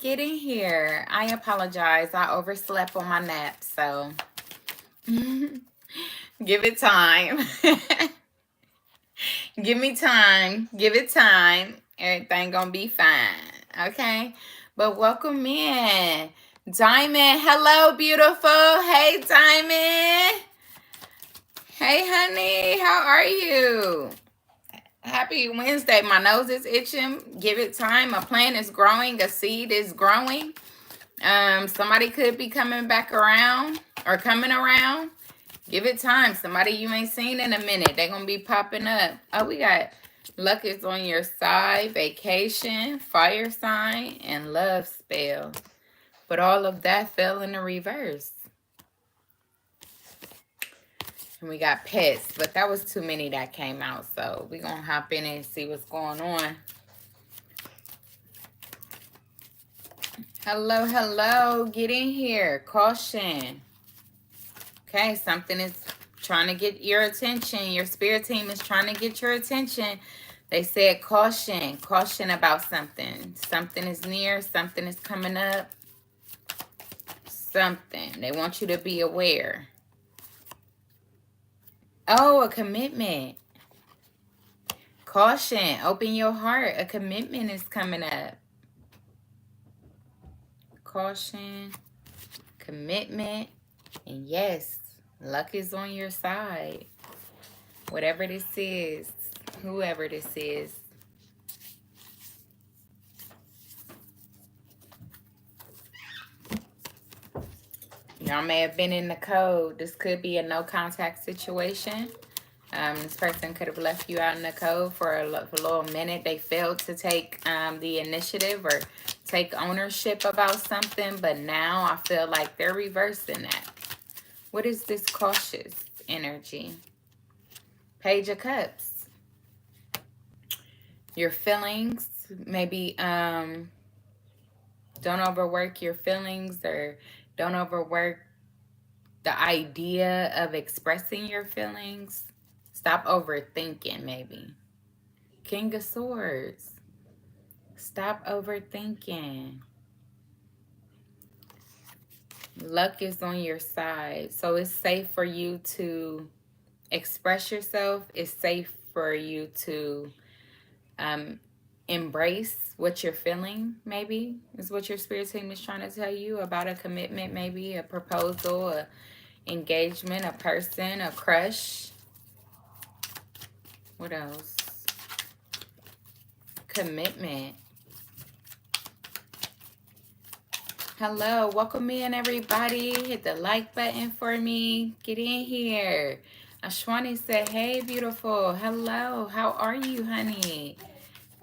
Get in here. I apologize. I overslept on my nap, so give it time. Give me time. Give it time. Everything gonna be fine. Okay? But welcome in. Diamond. Hello, beautiful. Hey, Diamond. Hey, honey. How are you? Happy Wednesday. My nose is itching. Give it time. A plant is growing. A seed is growing. Somebody could be coming back around or coming around. Give it time. Somebody you ain't seen in a minute. They're going to be popping up. Oh, we got luck is on your side, vacation, fire sign, and love spell. But all of that fell in the reverse. And we got pets, but that was too many that came out. So we're going to hop in and see what's going on. Hello, hello. Get in here. Caution. Okay, something is trying to get your attention. Your spirit team is trying to get your attention. They said caution. Caution about something. Something is near. Something is coming up. Something. They want you to be aware. Oh, a commitment. Caution. Open your heart. A commitment is coming up. Caution. Commitment. And yes, luck is on your side. Whatever this is, whoever this is. Y'all may have been in the code. This could be a no contact situation. This person could have left you out in the code for a little minute. They failed to take the initiative or take ownership about something. But now I feel like they're reversing that. What is this cautious energy? Page of Cups. Your feelings. Maybe don't overwork your feelings or don't overwork the idea of expressing your feelings. Stop overthinking, maybe. King of Swords. Stop overthinking. Luck is on your side. So it's safe for you to express yourself. It's safe for you to embrace what you're feeling, maybe, is what your spirit team is trying to tell you about a commitment, maybe a proposal, a engagement, a person, a crush. What else? Commitment. Hello, welcome in, everybody. Hit the like button for me. Get in here. Ashwani said, hey, beautiful. Hello, how are you, honey?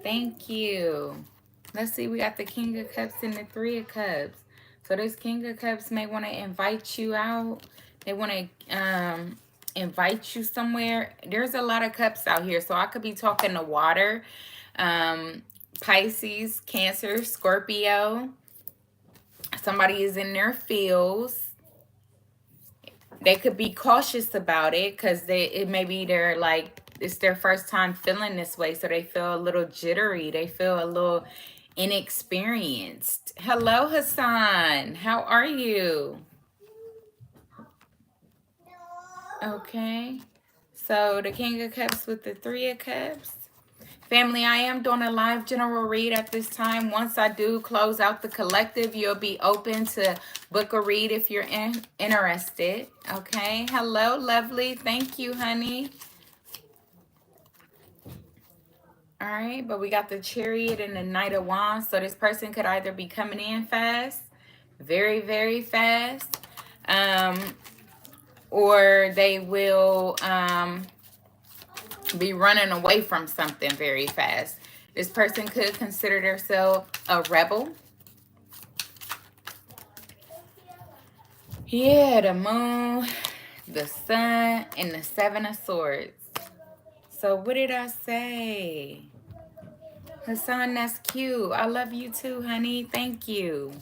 Thank you. Let's see, we got the King of Cups and the Three of Cups. So this King of Cups may want to invite you out. They want to invite you somewhere. There's a lot of cups out here. So I could be talking to water, Pisces, Cancer, Scorpio. Somebody is in their fields. They could be cautious about it because maybe they're like, it's their first time feeling this way. So they feel a little jittery. They feel a little inexperienced. Hello, Hassan. How are you? Okay. So the King of Cups with the Three of Cups. Family, I am doing a live general read at this time. Once I do close out the collective, you'll be open to book a read if you're interested. Okay. Hello, lovely. Thank you, honey. All right. But we got the Chariot and the Knight of Wands. So this person could either be coming in fast, very, very fast, or they will be running away from something very fast. This person could consider themselves a rebel. Yeah, the Moon, the Sun, and the Seven of Swords. So what did I say? Hassan, that's cute. I love you too, honey. Thank you.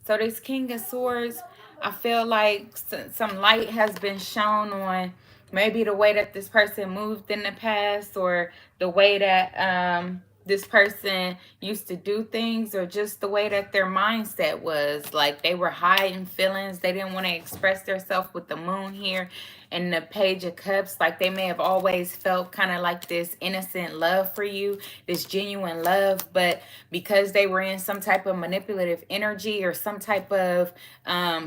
So this King of Swords, I feel like some light has been shown on maybe the way that this person moved in the past, or the way that this person used to do things, or just the way that their mindset was. Like they were hiding feelings. They didn't want to express themselves with the moon here and the Page of Cups. Like they may have always felt kind of like this innocent love for you, this genuine love, but because they were in some type of manipulative energy or some type of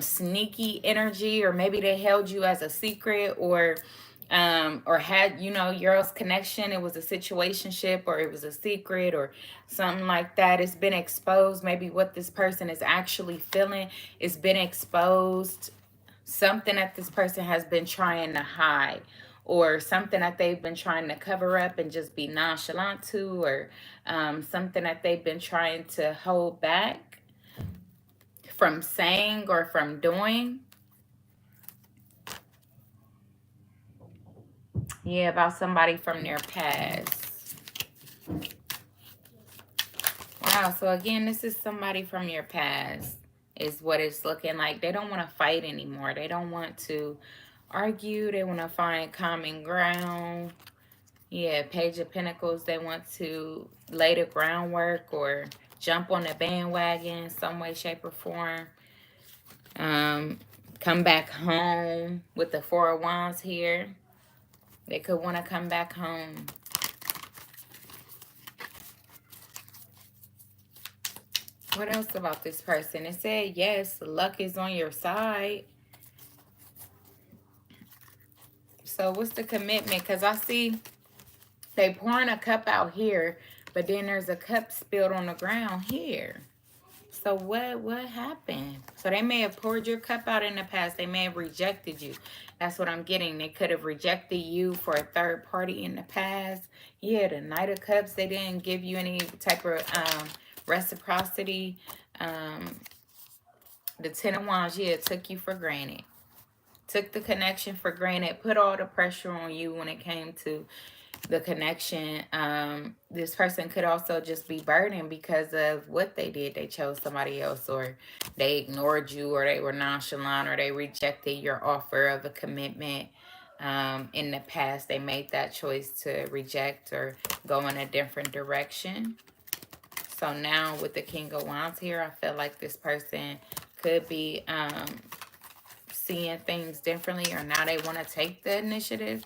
sneaky energy, or maybe they held you as a secret, or had, you know, y'all's connection, it was a situationship, or it was a secret or something like that. It's been exposed. Maybe what this person is actually feeling, it's been exposed. Something that this person has been trying to hide, or something that they've been trying to cover up and just be nonchalant to, or something that they've been trying to hold back from saying or from doing. Yeah, about somebody from their past. Wow, so again, this is somebody from your past is what it's looking like. They don't want to fight anymore. They don't want to argue. They want to find common ground. Yeah, Page of Pentacles. They want to lay the groundwork or jump on the bandwagon some way, shape, or form. Come back home with the Four of Wands here. They could want to come back home. What else about this person? It said, yes, luck is on your side. So what's the commitment? Because I see they pouring a cup out here, but then there's a cup spilled on the ground here. So what happened? So they may have poured your cup out in the past. They may have rejected you. That's what I'm getting. They could have rejected you for a third party in the past. Yeah, the Knight of Cups, they didn't give you any type of reciprocity. The Ten of Wands, yeah, took you for granted. Took the connection for granted. Put all the pressure on you when it came to the connection. This person could also just be burdened because of what they did. They chose somebody else, or they ignored you, or they were nonchalant, or they rejected your offer of a commitment. In the past, they made that choice to reject or go in a different direction. So now with the King of Wands here, I feel like this person could be seeing things differently, or now they want to take the initiative.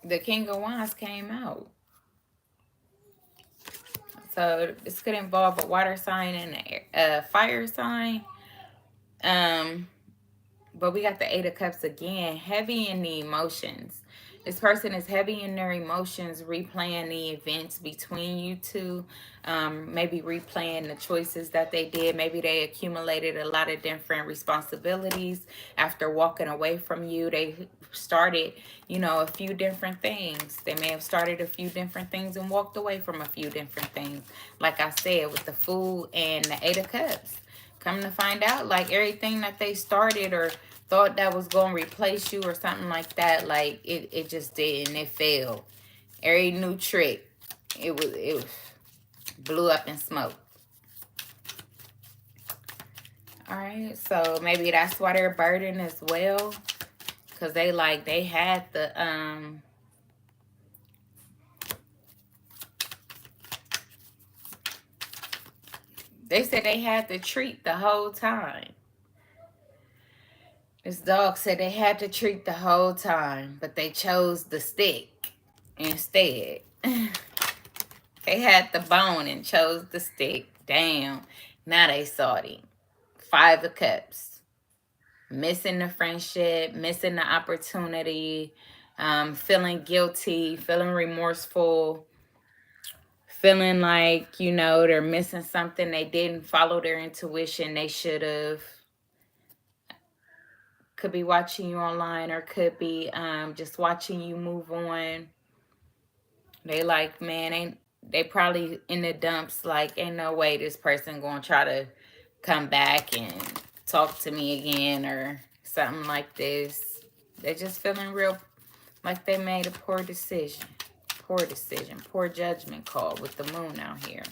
The King of Wands came out. So this could involve a water sign and a fire sign. But we got the Eight of Cups again, heavy in the emotions. This person is heavy in their emotions, replaying the events between you two. Maybe replaying the choices that they did. Maybe they accumulated a lot of different responsibilities after walking away from you. They started, you know, a few different things. They may have started a few different things and walked away from a few different things. Like I said, with the Fool and the Eight of Cups. Come to find out, like everything that they started or thought that was going to replace you or something like that, like it just didn't. It failed. Every new trick, it blew up in smoke. All right, so maybe that's why they're burdened as well, because they had the they said they had the treat the whole time. This dog said they had the treat the whole time, but they chose the stick instead. They had the bone and chose the stick. Damn. Now they salty. Five of Cups. Missing the friendship, missing the opportunity, feeling guilty, feeling remorseful, feeling like, you know, they're missing something. They didn't follow their intuition. They should have. Could be watching you online, or could be just watching you move on. They like, man, they probably in the dumps, like, ain't no way this person gonna try to come back and talk to me again or something like this. They're just feeling real like they made a poor decision. Poor judgment call with the moon out here.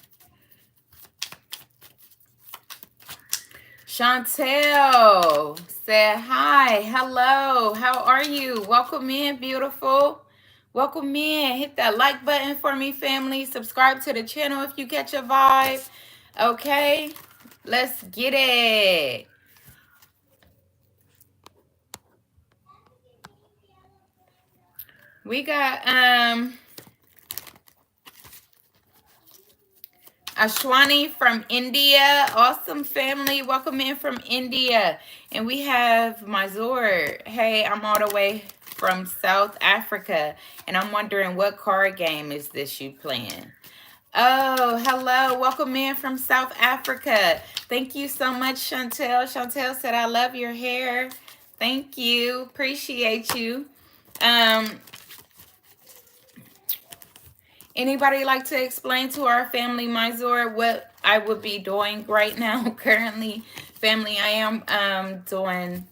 Chantel said, hi, hello, how are you? Welcome in, beautiful. Welcome in. Hit that like button for me, family. Subscribe to the channel if you catch a vibe. Okay, let's get it. We got Ashwani from India. Awesome family. Welcome in from India. And we have Mazur. Hey, I'm all the way from South Africa. And I'm wondering what card game is this you playing? Oh, hello. Welcome in from South Africa. Thank you so much, Chantel. Chantel said, I love your hair. Thank you. Appreciate you. Anybody like to explain to our family, Mysore, what I would be doing right now? Currently, family, I am doing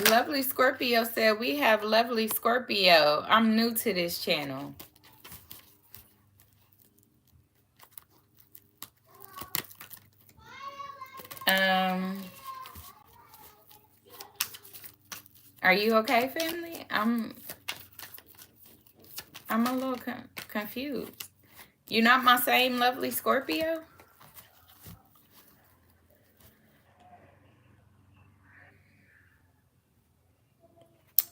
Lovely Scorpio said we have Lovely Scorpio. I'm new to this channel. Are you okay, family? I'm a little confused. You're not my same Lovely Scorpio?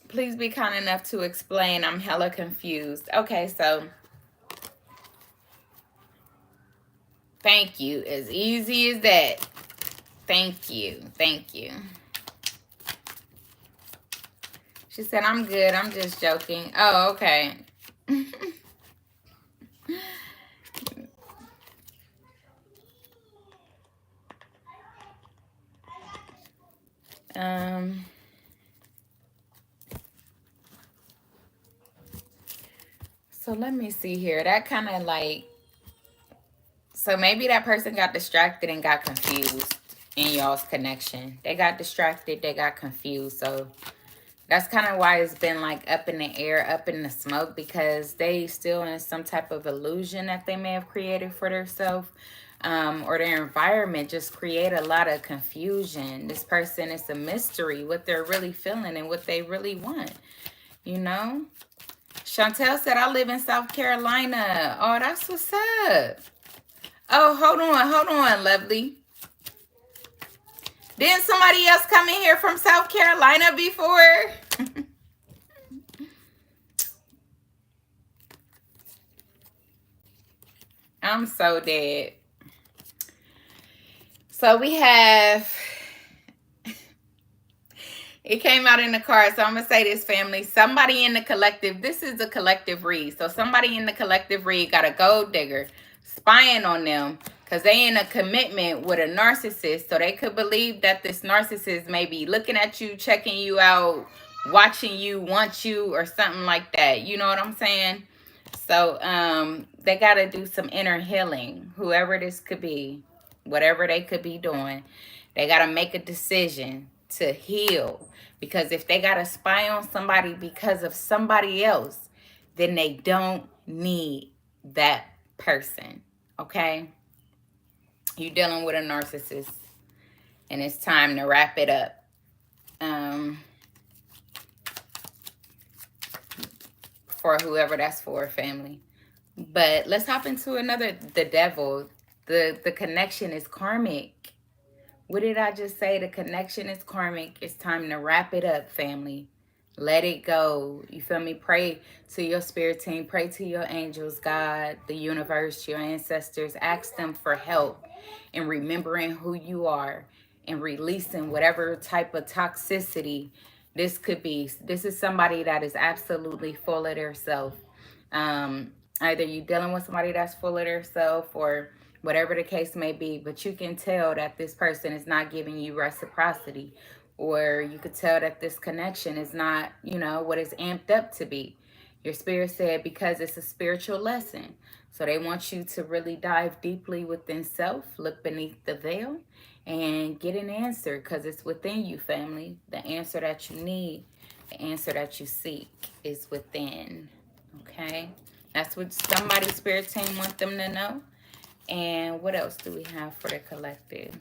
Please be kind enough to explain. I'm hella confused. Okay, so thank you. As easy as that. Thank you. Thank you. She said, I'm good. I'm just joking. Oh, okay. So let me see here. That kind of like, so maybe that person got distracted and got confused in y'all's connection. They got distracted. They got confused. So that's kind of why it's been like up in the air, up in the smoke, because they still in some type of illusion that they may have created for themselves, or their environment just create a lot of confusion. This person is a mystery, what they're really feeling and what they really want, you know? Chantel said, I live in South Carolina. Oh, that's what's up. Oh, hold on, lovely. Didn't somebody else come in here from South Carolina before? I'm so dead. So we have, it came out in the card. So I'm going to say this, family. Somebody in the collective, this is a collective read. So somebody in the collective read got a gold digger spying on them because they in a commitment with a narcissist. So they could believe that this narcissist may be looking at you, checking you out, watching you, want you, or something like that. You know what I'm saying? So they got to do some inner healing, whoever this could be, whatever they could be doing. They got to make a decision to heal, because if they got to spy on somebody because of somebody else, then they don't need that person, okay? You're dealing with a narcissist, and it's time to wrap it up. For whoever that's for, family. But let's hop into another, the devil. The connection is karmic. What did I just say? The connection is karmic. It's time to wrap it up, family. Let it go. You feel me? Pray to your spirit team. Pray to your angels, God, the universe, your ancestors. Ask them for help in remembering who you are and releasing whatever type of toxicity this could be. This is somebody that is absolutely full of their self. Either you dealing with somebody that's full of their self, or whatever the case may be, but you can tell that this person is not giving you reciprocity, or you could tell that this connection is not, you know, what it's amped up to be. Your spirit said because it's a spiritual lesson. So they want you to really dive deeply within self, look beneath the veil, and get an answer, because it's within you, family. The answer that you need, the answer that you seek is within, okay? That's what somebody's spirit team want them to know. And what else do we have for the collective?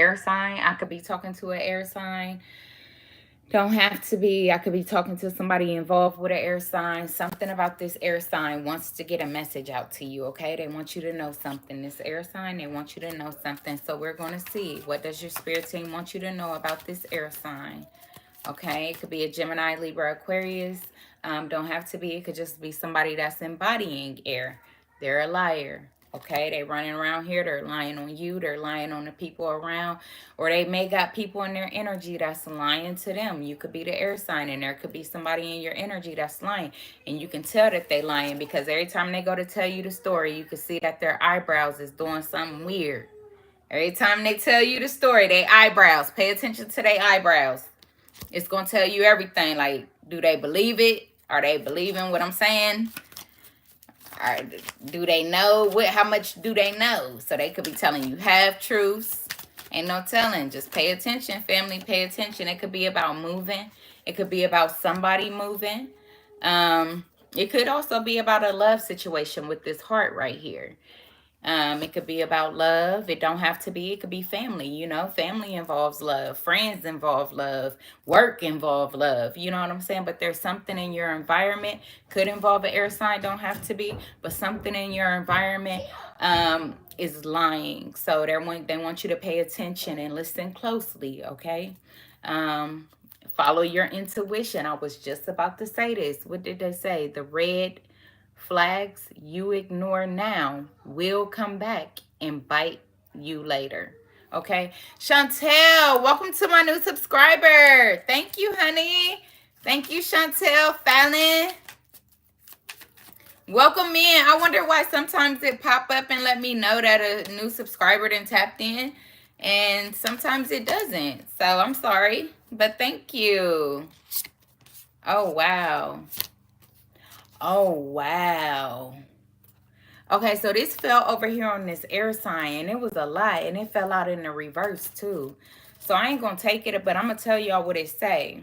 air sign. I could be talking to an air sign. Don't have to be. I could be talking to somebody involved with an air sign. Something about this air sign wants to get a message out to you, okay? They want you to know something. This air sign, they want you to know something. So we're going to see, what does your spirit team want you to know about this air sign? Okay, it could be a Gemini, Libra, Aquarius. Don't have to be. It could just be somebody that's embodying air. They're a liar. Okay, they running around here. They're lying on you. They're lying on the people around. Or they may got people in their energy that's lying to them. You could be the air sign, and there could be somebody in your energy that's lying. And you can tell that they lying because every time they go to tell you the story, you can see that their eyebrows is doing something weird. Every time they tell you the story, they eyebrows. Pay attention to their eyebrows. It's going to tell you everything. Like, do they believe it? Are they believing what I'm saying? Or do they know? How much do they know? So they could be telling you half truths. Ain't no telling. Just pay attention, family. Pay attention. It could be about moving. It could be about somebody moving. It could also be about a love situation with this heart right here. It could be about love. It don't have to be. It could be family. You know, family involves love. Friends involve love. Work involve love. You know what I'm saying? But there's something in your environment. Could involve an air sign. Don't have to be. But something in your environment is lying. So they want you to pay attention and listen closely. Okay. Follow your intuition. I was just about to say this. What did they say? The red flags you ignore now will come back and bite you later. Okay. Chantel, welcome to my new subscriber. Thank you, honey. Thank you, Chantel Fallon. Welcome in. I wonder why sometimes it pop up and let me know that a new subscriber done tapped in, and sometimes it doesn't. So I'm sorry, but thank you. Oh, wow. Oh, wow. Okay, so this fell over here on this air sign, and it was a lot, and it fell out in the reverse, too. So I ain't going to take it, but I'm going to tell y'all what it say.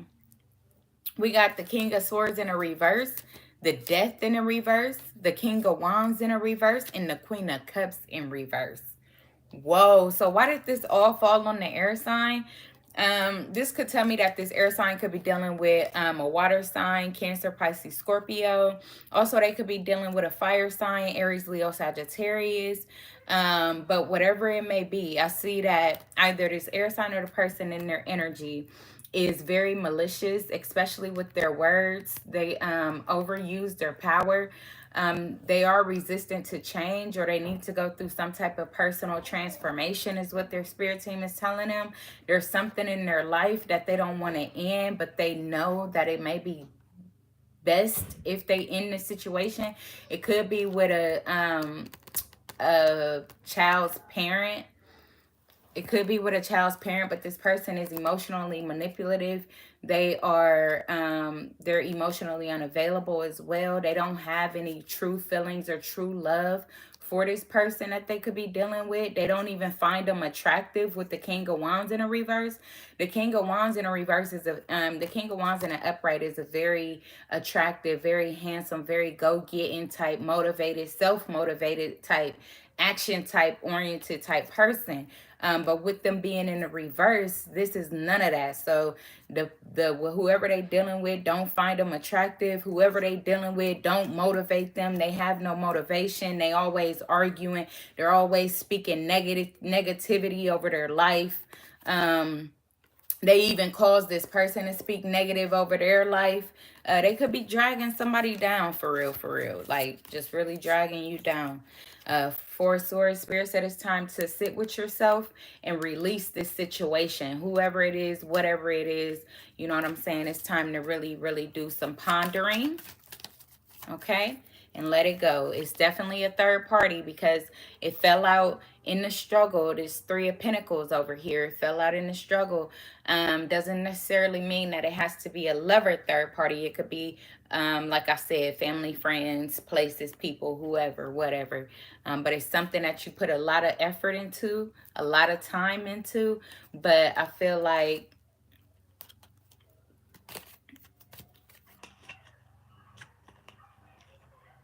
We got the King of Swords in a reverse, the Death in a reverse, the King of Wands in a reverse, and the Queen of Cups in reverse. Whoa, so why did this all fall on the air sign? This could tell me that this air sign could be dealing with a water sign, Cancer, Pisces, Scorpio. Also, they could be dealing with a fire sign, Aries, Leo, Sagittarius. But whatever it may be, I see that either this air sign or the person in their energy is very malicious, especially with their words. They overuse their power. They are resistant to change, or they need to go through some type of personal transformation is what their spirit team is telling them. There's something in their life that they don't want to end, but they know that it may be best if they end the situation. It could be with a child's parent. It could be with a child's parent, but this person is emotionally manipulative. They are, they're emotionally unavailable as well. They don't have any true feelings or true love for this person that they could be dealing with. They don't even find them attractive with the King of Wands in a reverse. The King of Wands in a reverse is the King of Wands in an upright is a very attractive, very handsome, very go-getting type, motivated, self-motivated type, action type, oriented type person. But with them being in the reverse, this is none of that. So the whoever they dealing with don't find them attractive. Whoever they dealing with don't motivate them. They have no motivation. They always arguing. They're always speaking negativity over their life. They even cause this person to speak negative over their life. They could be dragging somebody down for real. Like, just really dragging you down. Four Swords, Spirit said it's time to sit with yourself and release this situation. Whoever it is, whatever it is, you know what I'm saying? It's time to really, really do some pondering. Okay? And let it go. It's definitely a third party because it fell out in the struggle. There's Three of Pentacles over here. It fell out in the struggle. Doesn't necessarily mean that it has to be a lover third party. It could be, like I said, family, friends, places, people, whoever, whatever. But it's something that you put a lot of effort into, a lot of time into. But I feel like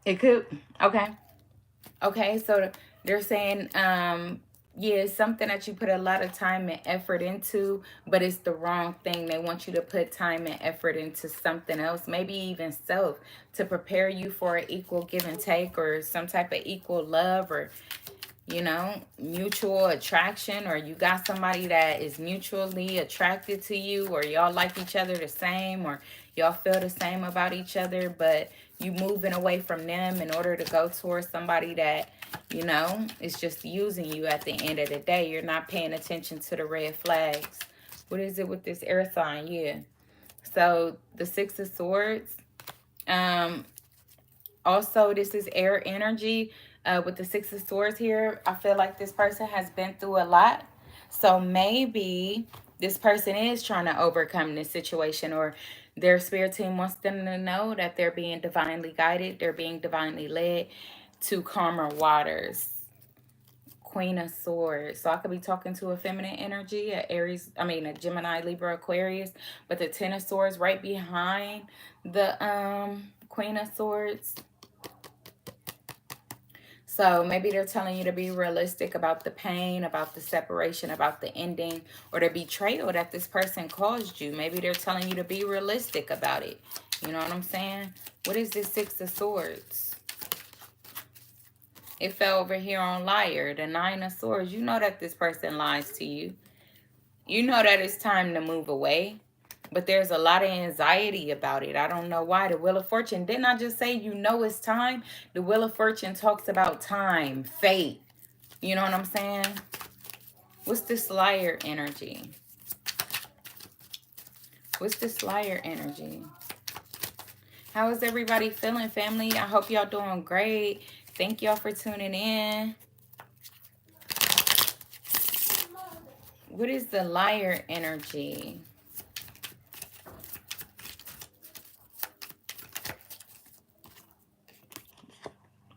it could, okay, so they're saying Yeah, it's something that you put a lot of time and effort into, but it's the wrong thing. They want you to put time and effort into something else, maybe even self, to prepare you for an equal give and take, or some type of equal love, or mutual attraction, or you got somebody that is mutually attracted to you, or y'all like each other the same, or y'all feel the same about each other, but you moving away from them in order to go towards somebody that is just using you. At the end of the day, you're not paying attention to the red flags. What is it with this air sign? Yeah. So the Six of Swords, um also, this is air energy. With the Six of Swords here, I feel like this person has been through a lot. So maybe this person is trying to overcome this situation, or their spirit team wants them to know that they're being divinely guided, they're being divinely led to calmer waters. Queen of Swords. So I could be talking to a feminine energy, a Gemini, Libra, Aquarius, but the Ten of Swords right behind the Queen of Swords. So maybe they're telling you to be realistic about the pain, about the separation, about the ending, or the betrayal that this person caused you. Maybe they're telling you to be realistic about it. You know what I'm saying? What is this Six of Swords? It fell over here on liar, the Nine of Swords. You know that this person lies to you. You know that it's time to move away. But there's a lot of anxiety about it. I don't know why. The Wheel of Fortune, didn't I just say it's time? The Wheel of Fortune talks about time, fate. You know what I'm saying? What's this liar energy? What's this liar energy? How is everybody feeling, family? I hope y'all doing great. Thank y'all for tuning in. What is the liar energy?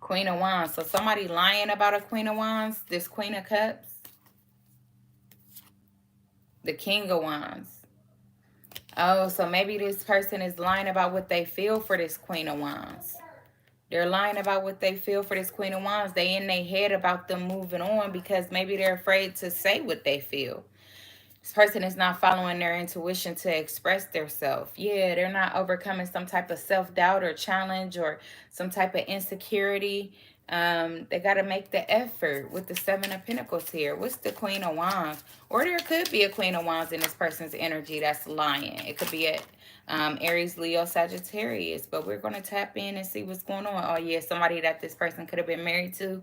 Queen of Wands. So somebody lying about a Queen of Wands. This Queen of Cups. The King of Wands. Oh, so maybe this person is lying about what they feel for this Queen of Wands. They're lying about what they feel for this Queen of Wands. They in their head about them moving on because maybe they're afraid to say what they feel. This person is not following their intuition to express themselves. Yeah, they're not overcoming some type of self-doubt or challenge or some type of insecurity. They got to make the effort with the Seven of Pentacles here. What's the Queen of Wands? Or there could be a Queen of Wands in this person's energy that's lying. It could be a Aries, Leo, Sagittarius. But we're going to tap in and see what's going on. Oh, yeah, somebody that this person could have been married to.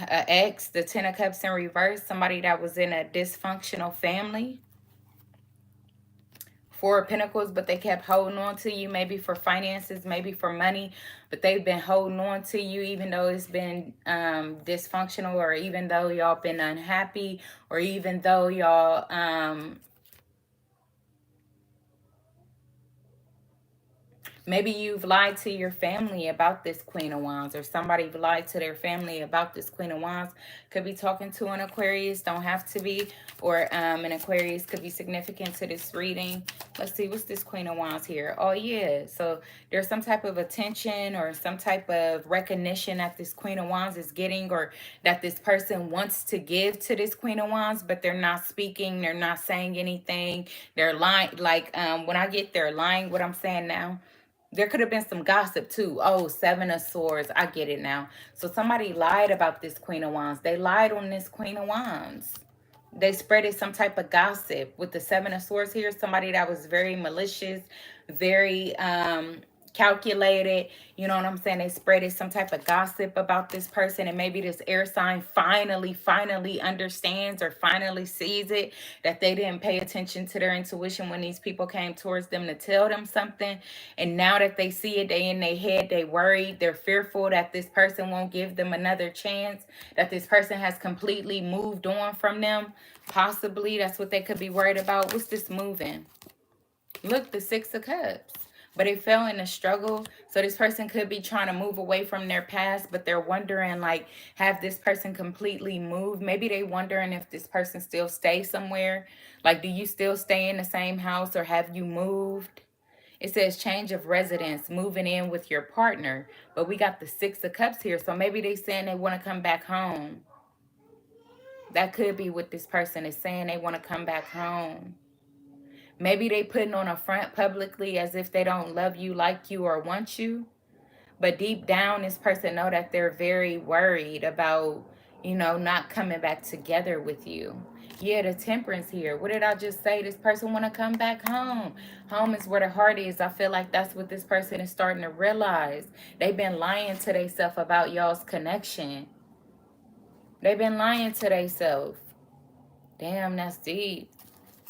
An ex, the Ten of Cups in reverse. Somebody that was in a dysfunctional family. Four of Pentacles, but they kept holding on to you, maybe for finances, maybe for money, but they've been holding on to you even though it's been dysfunctional, or even though y'all been unhappy, or even though y'all maybe you've lied to your family about this Queen of Wands, or somebody lied to their family about this Queen of Wands. Could be talking to an Aquarius, don't have to be, or an Aquarius could be significant to this reading. Let's see, what's this Queen of Wands here? Oh, yeah. So there's some type of attention or some type of recognition that this Queen of Wands is getting, or that this person wants to give to this Queen of Wands, but they're not speaking. They're not saying anything. They're lying. Like when I get they're lying, what I'm saying now, there could have been some gossip too. Oh, Seven of Swords. I get it now. So somebody lied about this Queen of Wands. They lied on this Queen of Wands. They spreaded some type of gossip with the Seven of Swords here. Somebody that was very malicious, very calculated. You know what I'm saying? They spreaded some type of gossip about this person, and maybe this air sign finally understands, or finally sees it, that they didn't pay attention to their intuition when these people came towards them to tell them something. And now that they see it, they in their head, they worried, they're fearful that this person won't give them another chance, that this person has completely moved on from them. Possibly that's what they could be worried about. What's this moving? Look, the Six of Cups. But it fell in a struggle. So this person could be trying to move away from their past, but they're wondering, like, have this person completely moved? Maybe they wondering if this person still stays somewhere. Like, do you still stay in the same house, or have you moved? It says change of residence, moving in with your partner. But we got the Six of Cups here. So maybe they saying they want to come back home. That could be what this person is saying. They want to come back home. Maybe they putting on a front publicly as if they don't love you, like you, or want you. But deep down, this person know that they're very worried about, not coming back together with you. Yeah, the temperance here. What did I just say? This person want to come back home. Home is where the heart is. I feel like that's what this person is starting to realize. They've been lying to themselves about y'all's connection. They've been lying to themselves. Damn, that's deep.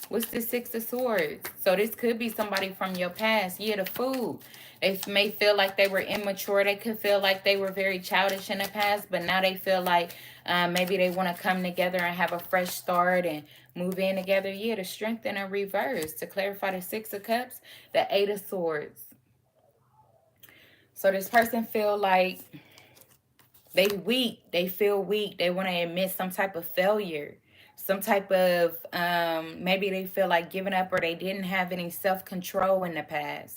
What's the Six of Swords? So this could be somebody from your past. Yeah, the Fool. They may feel like they were immature. They could feel like they were very childish in the past, but now they feel like maybe they want to come together and have a fresh start and move in together. Yeah, the Strength in a reverse. To clarify, the Six of Cups, the Eight of Swords. So this person feel like they weak. They feel weak. They want to admit some type of failure. Some type of, maybe they feel like giving up, or they didn't have any self-control in the past.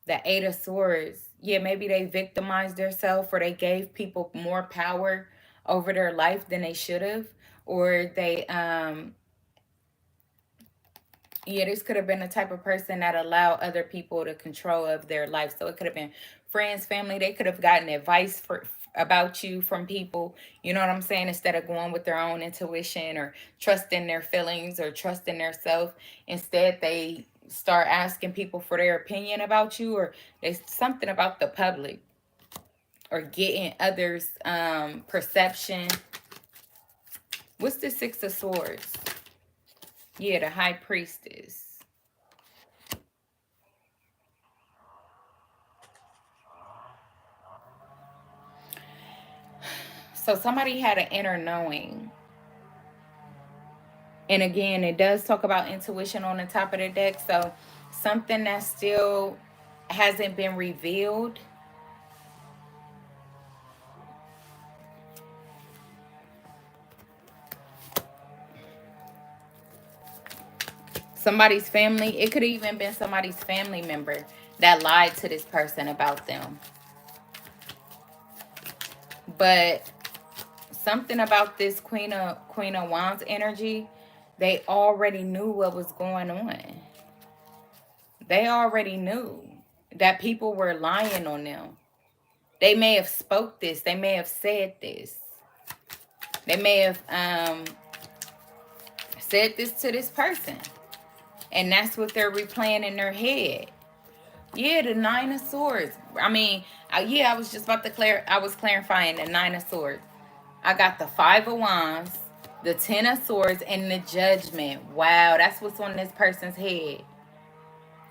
The Eight of Swords. Yeah, maybe they victimized themselves, or they gave people more power over their life than they should have. Or they, yeah, this could have been the type of person that allowed other people to control of their life. So it could have been friends, family. They could have gotten advice about you from people. You know what I'm saying? Instead of going with their own intuition or trusting their feelings or trusting their self. Instead, they start asking people for their opinion about you, or there's something about the public, or getting others' perception. What's the Six of Swords? Yeah, the High Priestess. So somebody had an inner knowing. And again, it does talk about intuition on the top of the deck. So something that still hasn't been revealed. Somebody's family. It could have even been somebody's family member that lied to this person about them. But something about this Queen of Wands energy, they already knew what was going on. They already knew that people were lying on them. They may have spoke this. They may have said this. They may have said this to this person. And that's what they're replaying in their head. Yeah, the Nine of Swords. I mean, yeah, I was just about to I was clarifying the Nine of Swords. I got the Five of Wands, the Ten of Swords, and the Judgment. Wow, that's what's on this person's head.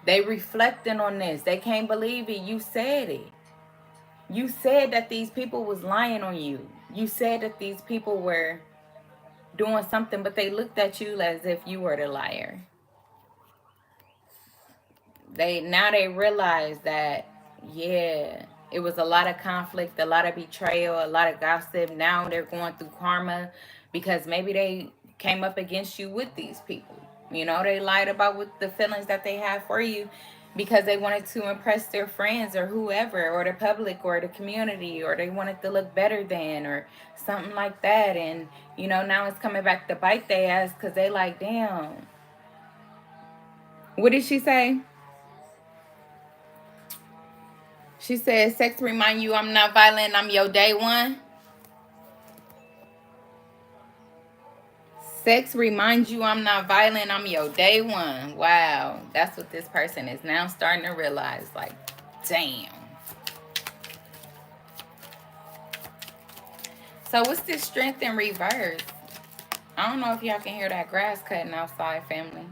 They reflecting on this. They can't believe it. You said it. You said that these people was lying on you. You said that these people were doing something, but they looked at you as if you were the liar. Now they realize that, yeah, it was a lot of conflict, a lot of betrayal, a lot of gossip. Now they're going through karma because maybe they came up against you with these people. They lied about what the feelings that they have for you because they wanted to impress their friends or whoever, or the public or the community, or they wanted to look better than, or something like that. And now it's coming back to bite their ass because they like, damn. What did she say? She said, sex remind you I'm not violent, I'm your day one. Sex reminds you I'm not violent, I'm your day one. Wow. That's what this person is now starting to realize. Like, damn. So what's this Strength in reverse? I don't know if y'all can hear that grass cutting outside, family.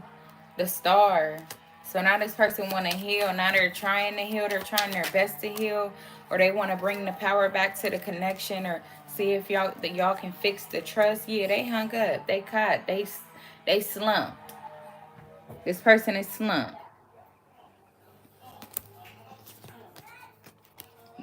The Star. So now this person want to heal. Now they're trying to heal. They're trying their best to heal. Or they want to bring the power back to the connection. Or see if y'all can fix the trust. Yeah, they hung up. They caught. They slumped. This person is slumped.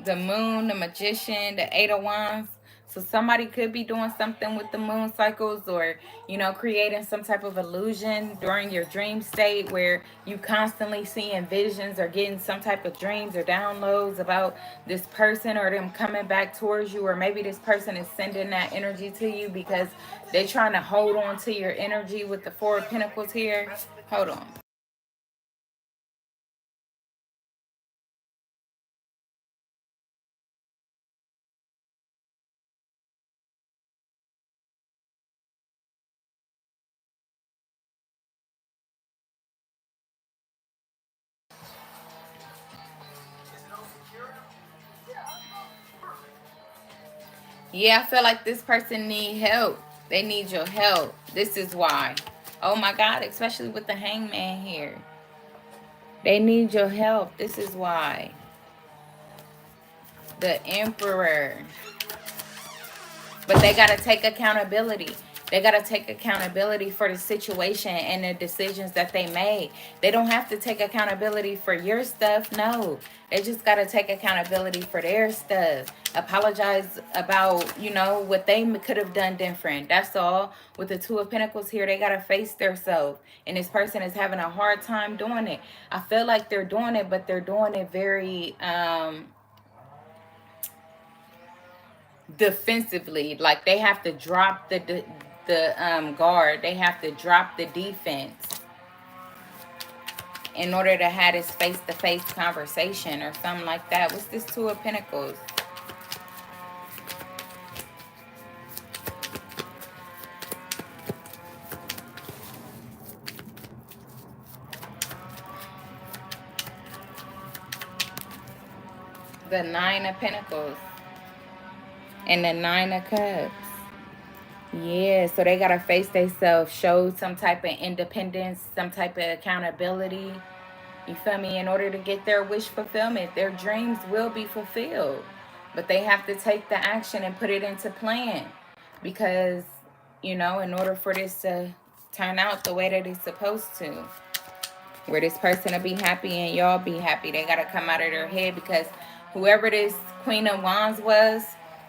The Moon, the Magician, the Eight of Wands. So somebody could be doing something with the moon cycles, or, you know, creating some type of illusion during your dream state where you constantly seeing visions or getting some type of dreams or downloads about this person or them coming back towards you. Or maybe this person is sending that energy to you because they're trying to hold on to your energy with the Four of Pentacles here. Hold on. Yeah, I feel like this person need help. They need your help. This is why. Oh my God, especially with the Hangman here. They need your help. This is why. The Emperor. But they got to take accountability. They got to take accountability for the situation and the decisions that they made. They don't have to take accountability for your stuff. No. They just got to take accountability for their stuff. Apologize about, you know, what they could have done different. That's all. With the Two of Pentacles here, they got to face their self. And this person is having a hard time doing it. I feel like they're doing it, but they're doing it very defensively. Like they have to drop the guard. They have to drop the defense in order to have this face-to-face conversation or something like that. What's this Two of Pentacles? The Nine of Pentacles and the Nine of Cups. Yeah, so they gotta face themselves, show some type of independence, some type of accountability. You feel me? In order to get their wish fulfillment, their dreams will be fulfilled. But they have to take the action and put it into plan. Because, you know, in order for this to turn out the way that it's supposed to, where this person will be happy and y'all be happy, they got to come out of their head. Because whoever this Queen of Wands was,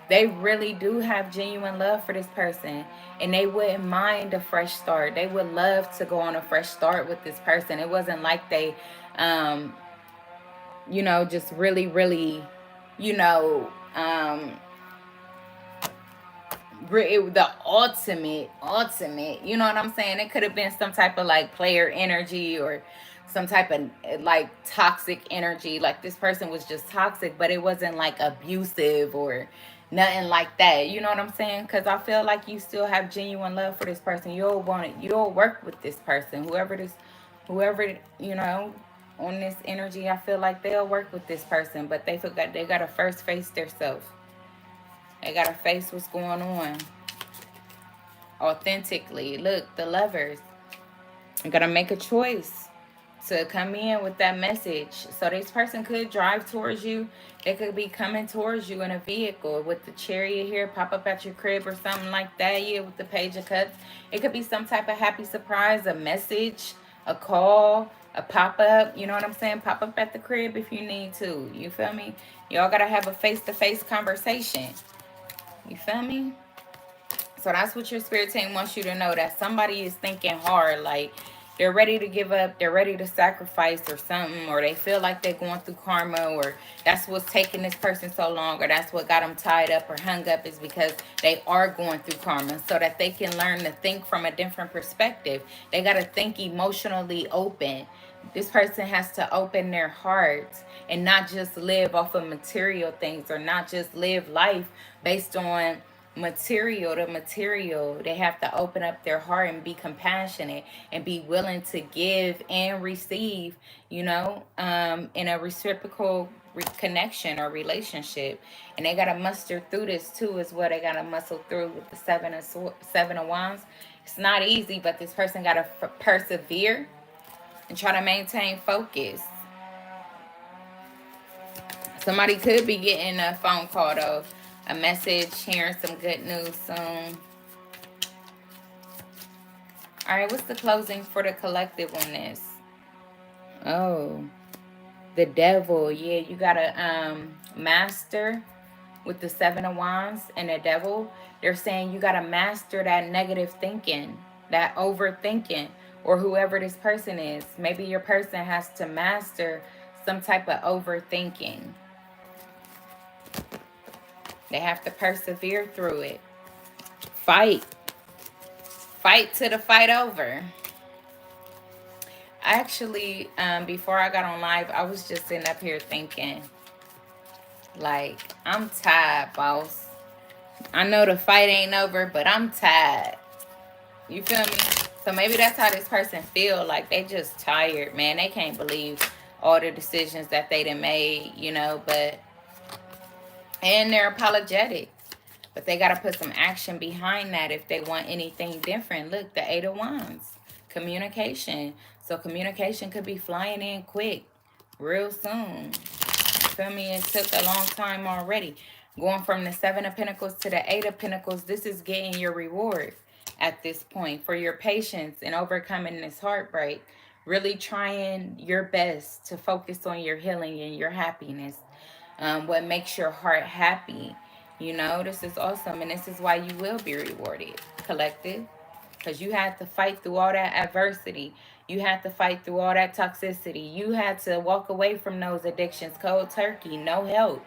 they really do have genuine love for this person. And they wouldn't mind a fresh start. They would love to go on a fresh start with this person. It wasn't like they, you know, just really, you know, the ultimate, you know what I'm saying? It could have been some type of like player energy or some type of like toxic energy. Like this person was just toxic, but it wasn't like abusive or nothing like that. You know what I'm saying? Because I feel like you still have genuine love for this person. You'll want it. You'll work with this person. Whoever, you know, on this energy, I feel like they'll work with this person, but they forgot they gotta first face themselves. They gotta face what's going on authentically. Look, the Lovers. You gotta make a choice to come in with that message. So this person could drive towards you. They could be coming towards you in a vehicle with the Chariot here, pop up at your crib or something like that. Yeah, with the Page of Cups. It could be some type of happy surprise, a message, a call, a pop-up. You know what I'm saying? Pop up at the crib if you need to. You feel me? Y'all gotta have a face-to-face conversation. You feel me? So that's what your spirit team wants you to know, that somebody is thinking hard, like they're ready to give up, they're ready to sacrifice or something, or they feel like they're going through karma, or that's what's taking this person so long, or that's what got them tied up or hung up, is because they are going through karma, so that they can learn to think from a different perspective. They got to think emotionally open. This person has to open their hearts and not just live off of material things, or not just live life based on material to material. They have to open up their heart and be compassionate and be willing to give and receive, you know, in a reciprocal connection or relationship. And they got to muster through this too, is what they got to muscle through with the seven of wands. It's not easy, but this person got to persevere and try to maintain focus. Somebody could be getting a phone call though, a message, hearing some good news soon. All right, what's the closing for the collective on this? Oh, the Devil. Yeah, you gotta master with the Seven of Wands and the Devil. They're saying you got to master that negative thinking, that overthinking, or whoever this person is. Maybe your person has to master some type of overthinking. They have to persevere through it. Fight. Fight to the fight over. Actually, before I got on live, I was just sitting up here thinking, like, I'm tired, boss. I know the fight ain't over, but I'm tired. You feel me? So maybe that's how this person feel. Like, they just tired, man. They can't believe all the decisions that they done made, you know, and they're apologetic. But they got to put some action behind that if they want anything different. Look, the Eight of Wands. Communication. So communication could be flying in quick, real soon. Feel me? It took a long time already. Going from the Seven of Pentacles to the Eight of Pentacles, this is getting your reward at this point for your patience and overcoming this heartbreak. Really trying your best to focus on your healing and your happiness. What makes your heart happy. You know, this is awesome. And this is why you will be rewarded, collective. Because you had to fight through all that adversity. You had to fight through all that toxicity. You had to walk away from those addictions. Cold turkey, no help.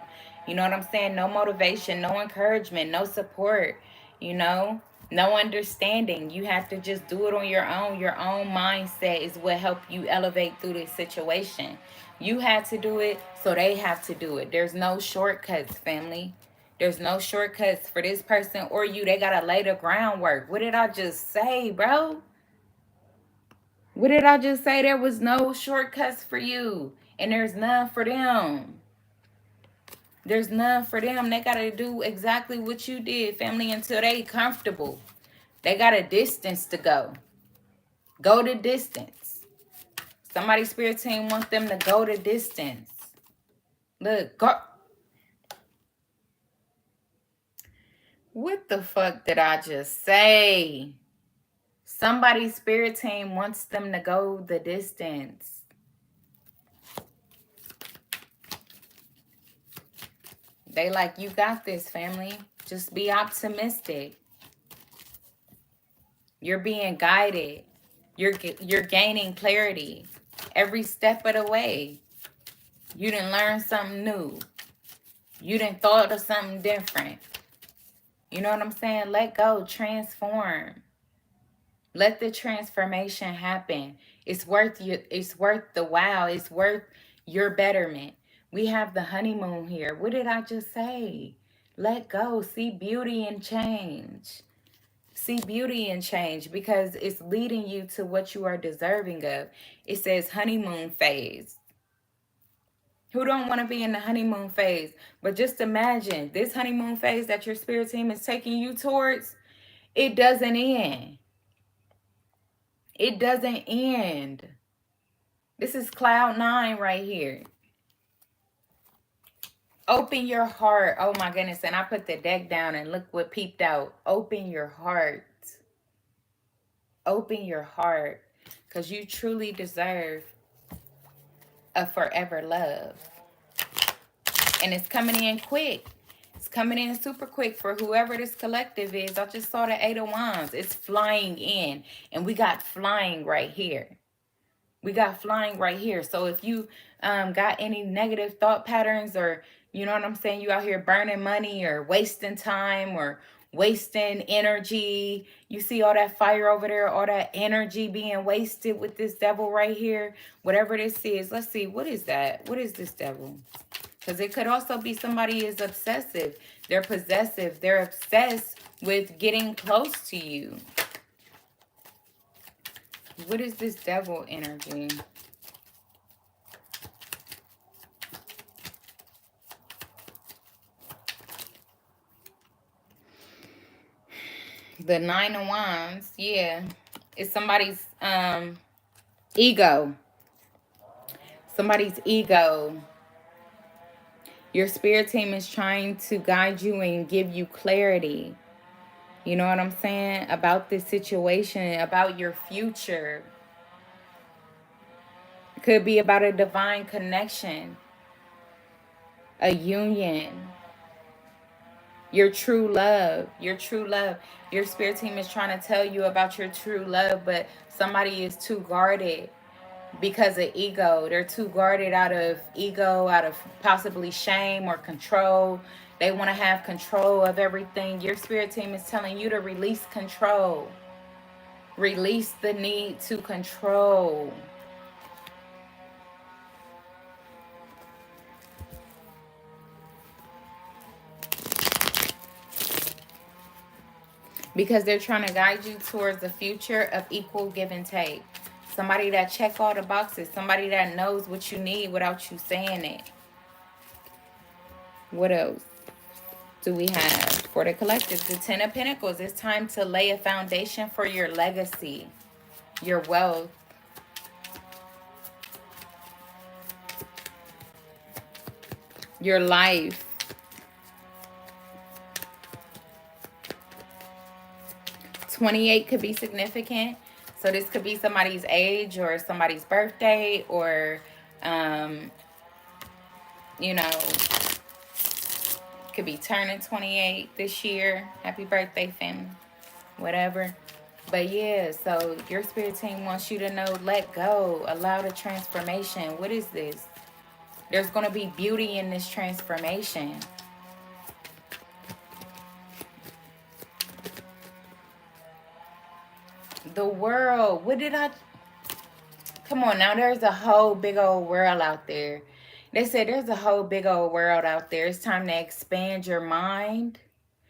You know what I'm saying? No motivation, no encouragement, no support, you know? No understanding. You have to just do it on your own. Your own mindset is what helped you elevate through this situation. You had to do it, so they have to do it. There's no shortcuts, family. There's no shortcuts for this person or you. They got to lay the groundwork. What did I just say, bro? What did I just say? There was no shortcuts for you. And there's none for them. There's none for them. They got to do exactly what you did, family, until they comfortable. They got a distance to go. Go the distance. Somebody's spirit team wants them to go the distance. Look, go. What the fuck did I just say? Somebody's spirit team wants them to go the distance. They like, you got this, family. Just be optimistic. You're being guided. You're gaining clarity every step of the way. You done learned something new. You done thought of something different. You know what I'm saying? Let go. Transform. Let the transformation happen. It's worth you. It's worth the wow. It's worth your betterment. We have the honeymoon here. What did I just say? Let go. See beauty and change. See beauty and change because it's leading you to what you are deserving of. It says honeymoon phase. Who don't want to be in the honeymoon phase? But just imagine this honeymoon phase that your spirit team is taking you towards, it doesn't end. It doesn't end. This is cloud 9 right here. Open your heart. Oh my goodness. And I put the deck down and look what peeped out. Open your heart. Open your heart. Because you truly deserve a forever love. And it's coming in quick. It's coming in super quick for whoever this collective is. I just saw the Eight of Wands. It's flying in. And we got flying right here. We got flying right here. So if you got any negative thought patterns or, you know what I'm saying, you out here burning money or wasting time or wasting energy. You see all that fire over there, all that energy being wasted with this devil right here. Whatever this is. Let's see. What is that? What is this devil? Because it could also be somebody is obsessive. They're possessive. They're obsessed with getting close to you. What is this devil energy? The Nine of Wands, yeah. It's somebody's ego. Somebody's ego. Your spirit team is trying to guide you and give you clarity. You know what I'm saying? About this situation, about your future. It could be about a divine connection. A union. Your true love. Your true love. Your spirit team is trying to tell you about your true love, but somebody is too guarded because of ego. They're too guarded out of ego, out of possibly shame or control. They want to have control of everything. Your spirit team is telling you to release control. Release the need to control. Because they're trying to guide you towards a future of equal give and take. Somebody that check all the boxes. Somebody that knows what you need without you saying it. What else do we have for the collective? The Ten of Pentacles. It's time to lay a foundation for your legacy, your wealth. Your life. $28 could be significant. So this could be somebody's age or somebody's birthday or, you know, could be turning 28 this year. Happy birthday, family. Whatever. But yeah, so your spirit team wants you to know, let go. Allow the transformation. What is this? There's going to be beauty in this transformation. The world. What did I... Come on now. There's a whole big old world out there. They said there's a whole big old world out there. It's time to expand your mind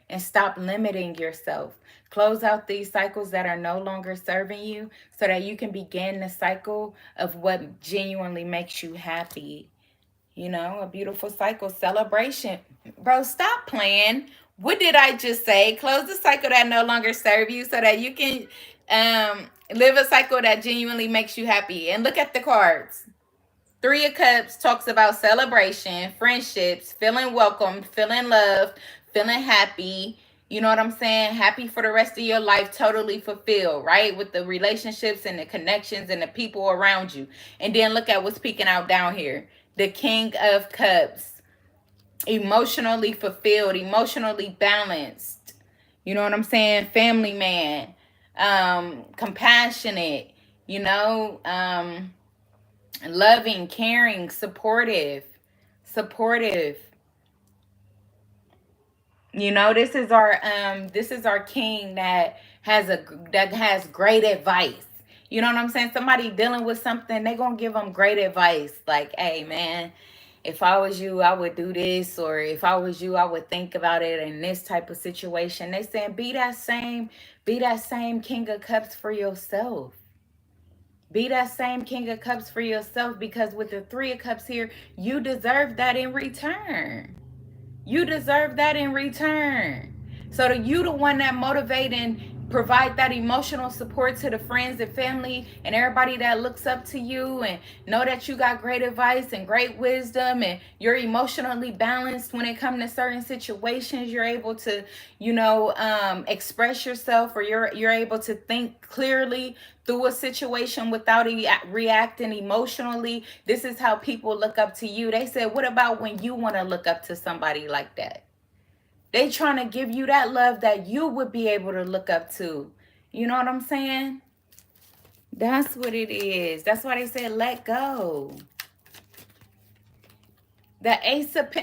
and stop limiting yourself. Close out these cycles that are no longer serving you so that you can begin the cycle of what genuinely makes you happy. You know, a beautiful cycle. Celebration. Bro, stop playing. What did I just say? Close the cycle that no longer serve you so that you can live a cycle that genuinely makes you happy. And look at the cards. Three of Cups talks about celebration, friendships, feeling welcomed, feeling loved, feeling happy. You know what I'm saying? Happy for the rest of your life, totally fulfilled, right? With the relationships and the connections and the people around you. And then look at what's peeking out down here. The King of Cups. Emotionally fulfilled, emotionally balanced. You know what I'm saying? Family man. Compassionate. You know, loving, caring, supportive. You know, this is our king that has great advice. You know what I'm saying? Somebody dealing with something, they gonna give them great advice. Like, hey man, if I was you, I would do this, or if I was you, I would think about it in this type of situation. They saying be that same King of Cups for yourself. Be that same King of Cups for yourself, because with the Three of Cups here, you deserve that in return. You deserve that in return. So you the one that motivate and provide that emotional support to the friends and family and everybody that looks up to you, and know that you got great advice and great wisdom, and you're emotionally balanced when it comes to certain situations. You're able to, you know, express yourself, or you're able to think clearly through a situation without reacting emotionally. This is how people look up to you. They said, what about when you want to look up to somebody like that? They trying to give you that love that you would be able to look up to. You know what I'm saying? That's what it is. That's why they said let go. The Ace of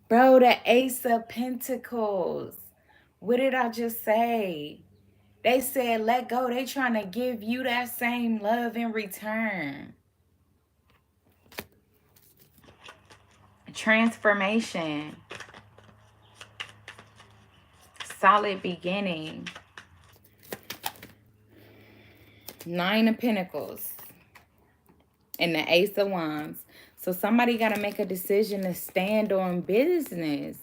Bro, the Ace of Pentacles. What did I just say? They said let go. They trying to give you that same love in return. Transformation. Solid beginning. Nine of Pentacles. And the Ace of Wands. So somebody got to make a decision to stand on business.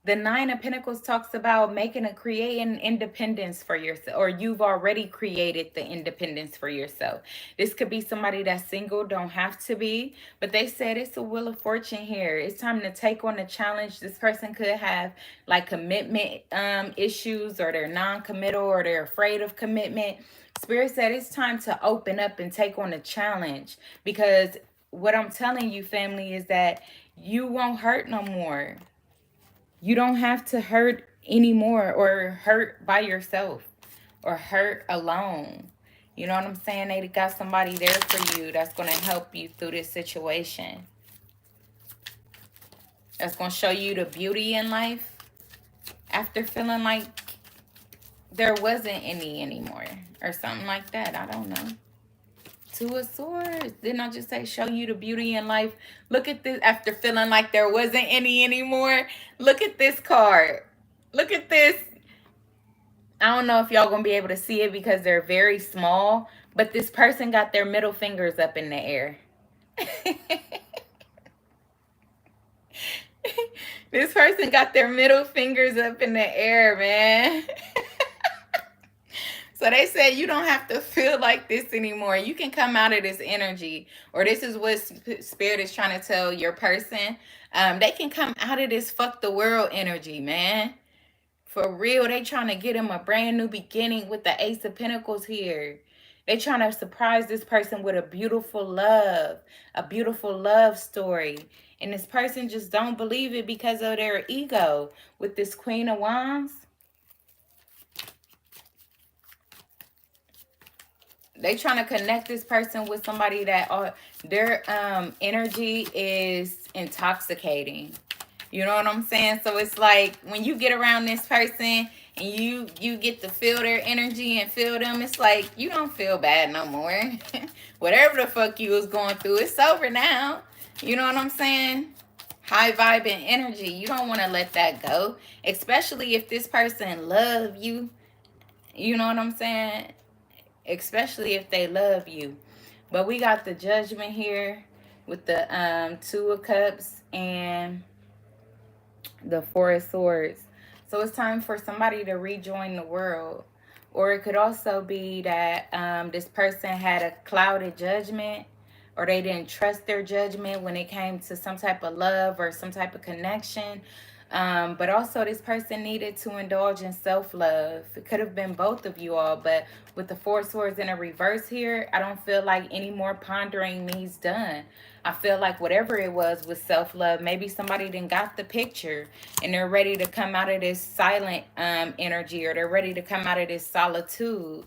The Nine of Pentacles talks about creating independence for yourself, or you've already created the independence for yourself. This could be somebody that's single, don't have to be, but they said it's a Wheel of Fortune here. It's time to take on the challenge. This person could have like commitment issues, or they're non-committal, or they're afraid of commitment. Spirit said it's time to open up and take on a challenge, because what I'm telling you, family, is that you won't hurt no more. You don't have to hurt anymore, or hurt by yourself, or hurt alone. You know what I'm saying? They got somebody there for you that's going to help you through this situation. That's going to show you the beauty in life after feeling like there wasn't any anymore, or something like that. I don't know. Two of Swords. Didn't I just say show you the beauty in life? Look at this. After feeling like there wasn't any anymore. Look at this card. Look at this. I don't know if y'all gonna be able to see it because they're very small, but this person got their middle fingers up in the air. This person got their middle fingers up in the air, man. So they said you don't have to feel like this anymore. You can come out of this energy, or this is what Spirit is trying to tell your person. They can come out of this fuck the world energy, man. For real, they trying to get him a brand new beginning with the Ace of Pentacles here. They trying to surprise this person with a beautiful love story. And this person just don't believe it because of their ego. With this Queen of Wands, they trying to connect this person with somebody that their energy is intoxicating. You know what I'm saying? So it's like when you get around this person and you get to feel their energy and feel them, it's like you don't feel bad no more. Whatever the fuck you was going through, it's over now. You know what I'm saying? High vibing energy. You don't want to let that go. Especially if this person love you. You know what I'm saying? Especially if they love you. But we got the Judgment here with the Two of Cups and the Four of Swords. So it's time for somebody to rejoin the world. Or it could also be that this person had a clouded judgment, or they didn't trust their judgment when it came to some type of love or some type of connection. But also this person needed to indulge in self-love. It could have been both of you all, but with the Four Swords in a reverse here, I don't feel like any more pondering needs done. I feel like whatever it was with self-love, maybe somebody didn't got the picture and they're ready to come out of this silent energy, or they're ready to come out of this solitude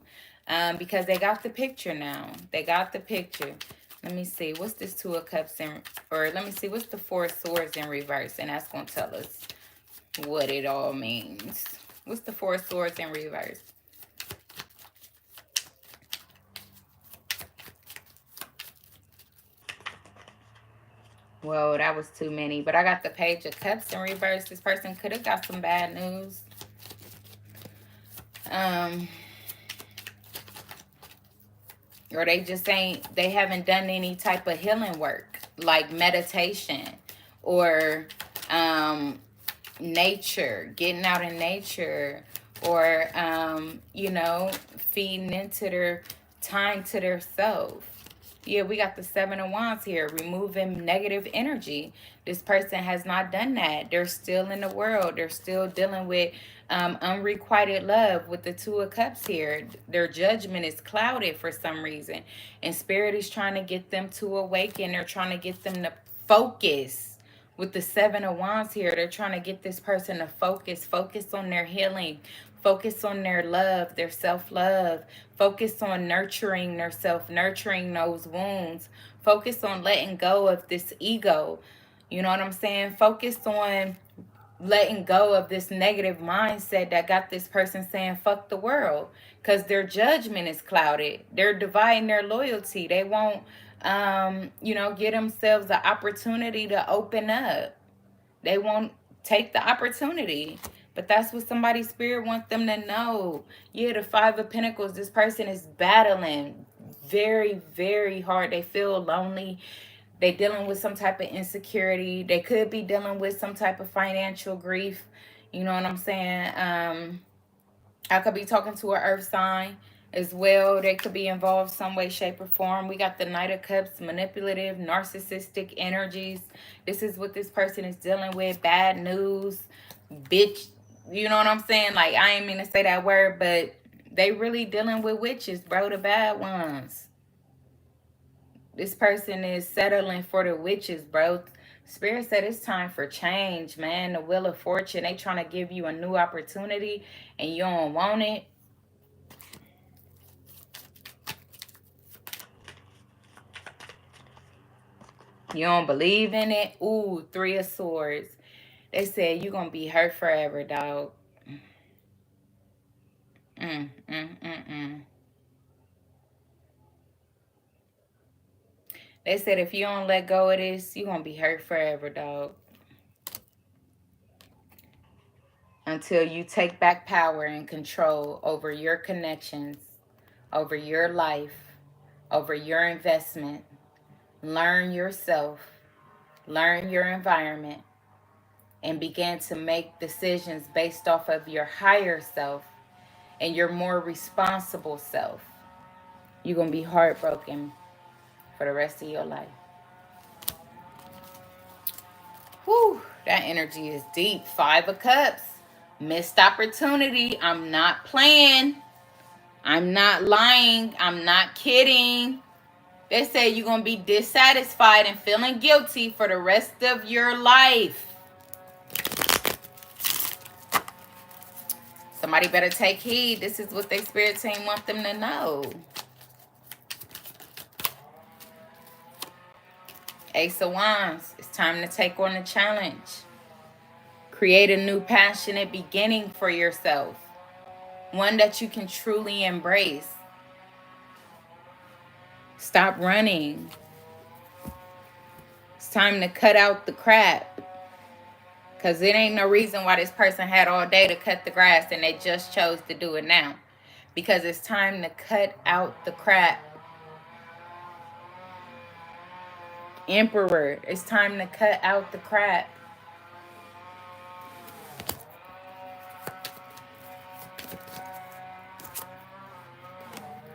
because they got the picture now. They got the picture. Let me see. What's this Two of Cups in, or let me see. What's the Four of Swords in reverse? And that's going to tell us what it all means. What's the Four of Swords in reverse? Whoa, that was too many. But I got the Page of Cups in reverse. This person could have got some bad news. Or they just ain't, they haven't done any type of healing work, like meditation or nature, getting out in nature, or you know, feeding into their time to their self. Yeah, we got the Seven of Wands here, removing negative energy. This person has not done that. They're still in the world. They're still dealing with unrequited love with the Two of Cups here. Their judgment is clouded for some reason. And Spirit is trying to get them to awaken. They're trying to get them to focus. With the Seven of Wands here, they're trying to get this person to focus on their healing, focus on their love, their self-love, focus on nurturing their self, nurturing those wounds, focus on letting go of this ego. You know what I'm saying? Focus on letting go of this negative mindset that got this person saying fuck the world, because their judgment is clouded. They're dividing their loyalty. They won't you know, give themselves the opportunity to open up. They won't take the opportunity. But that's what somebody's spirit wants them to know. Yeah, the Five of Pentacles, this person is battling very, very hard. They feel lonely. They dealing with some type of insecurity. They could be dealing with some type of financial grief. You know what I'm saying? I could be talking to an earth sign as well. They could be involved some way, shape, or form. We got the Knight of Cups, manipulative, narcissistic energies. This is what this person is dealing with. Bad news, bitch. You know what I'm saying? Like, I ain't mean to say that word, but they really dealing with witches, bro. The bad ones. This person is settling for the witches, bro. Spirit said it's time for change, man. The Wheel of Fortune, they trying to give you a new opportunity and you don't want it. You don't believe in it. Ooh, Three of Swords. They said you're going to be hurt forever, dog. They said if you don't let go of this, you're going to be hurt forever, dog. Until you take back power and control over your connections, over your life, over your investment. Learn yourself, learn your environment, and begin to make decisions based off of your higher self and your more responsible self. You're going to be heartbroken for the rest of your life. Whew, that energy is deep. 5 of Cups. Missed opportunity. I'm not playing. I'm not lying. I'm not kidding. They say you're going to be dissatisfied and feeling guilty for the rest of your life. Somebody better take heed. This is what their spirit team want them to know. Ace of Wands. It's time to take on a challenge. Create a new passionate beginning for yourself. One that you can truly embrace. Stop running. It's time to cut out the crap. Because it ain't no reason why this person had all day to cut the grass and they just chose to do it now. Because it's time to cut out the crap. Emperor, it's time to cut out the crap.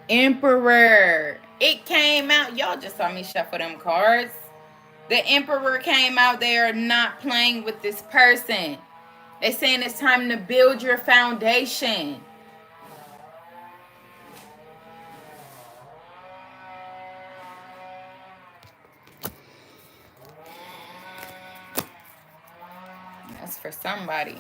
Emperor, it came out. Y'all just saw me shuffle them cards. The Emperor came out. They are not playing with this person. They're saying it's time to build your foundation. That's for somebody.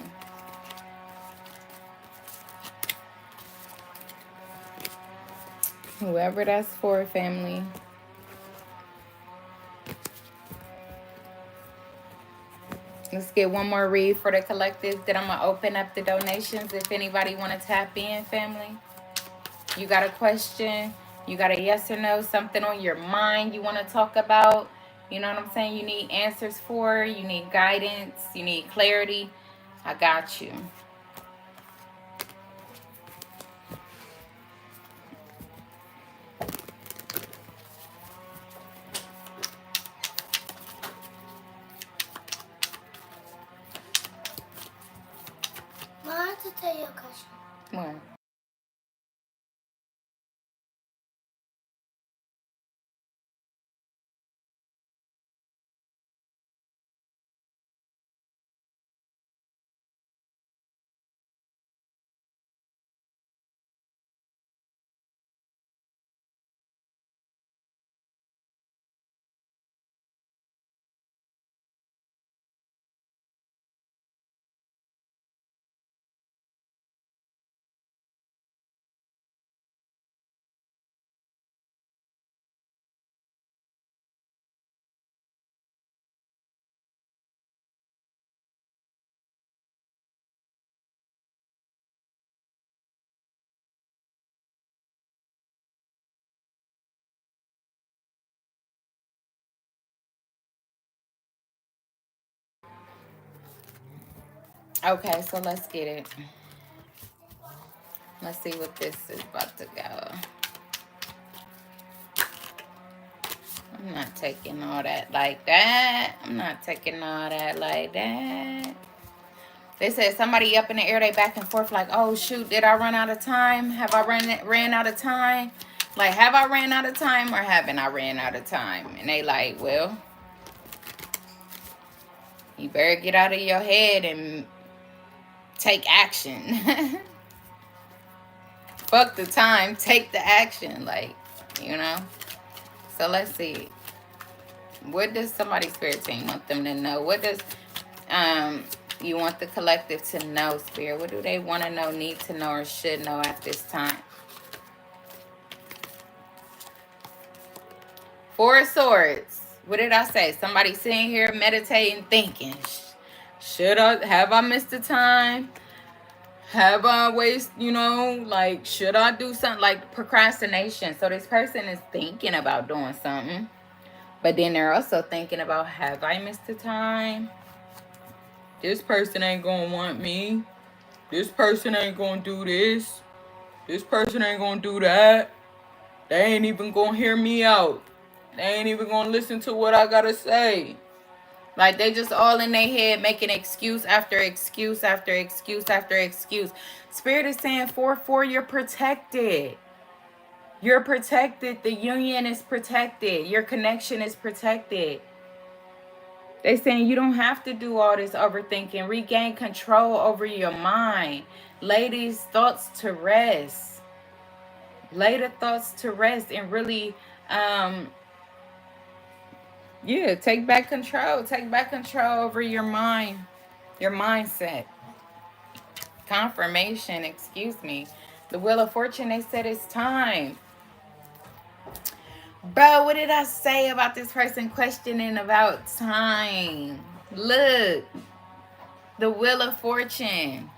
Whoever that's for, family. Let's get one more read for the collective. Then I'm going to open up the donations. If anybody want to tap in, family. You got a question. You got a yes or no. Something on your mind you want to talk about. You know what I'm saying? You need answers for. You need guidance. You need clarity. I got you. I have to tell you a question. What? Okay, so let's get it. Let's see what this is about to go. I'm not taking all that like that. I'm not taking all that like that. They said somebody up in the air, they back and forth like, oh, shoot, did I run out of time? Have I ran out of time? Like, have I ran out of time or haven't I ran out of time? And they like, well, you better get out of your head and take action. Fuck the time, take the action. Like, you know. So let's see. What does somebody's spirit team want them to know? What does you want the collective to know, Spirit? What do they want to know, need to know, or should know at this time? Four of Swords. What did I say? Somebody sitting here meditating, thinking, have I missed the time? Have I like, should I do something? Like procrastination. So this person is thinking about doing something, but then they're also thinking about, have I missed the time? This person ain't gonna want me. This person ain't gonna do this. This person ain't gonna do that. They ain't even gonna hear me out. They ain't even gonna listen to what I gotta say. Like, they just all in their head making excuse after excuse after excuse after excuse. Spirit is saying 4-4, you're protected. You're protected. The union is protected. Your connection is protected. They saying you don't have to do all this overthinking. Regain control over your mind. Lay these thoughts to rest. Lay the thoughts to rest and really, take back control. Take back control over your mind, your mindset. Confirmation, excuse me. The Wheel of Fortune, they said it's time. Bro, what did I say about this person questioning about time? Look, the Wheel of Fortune.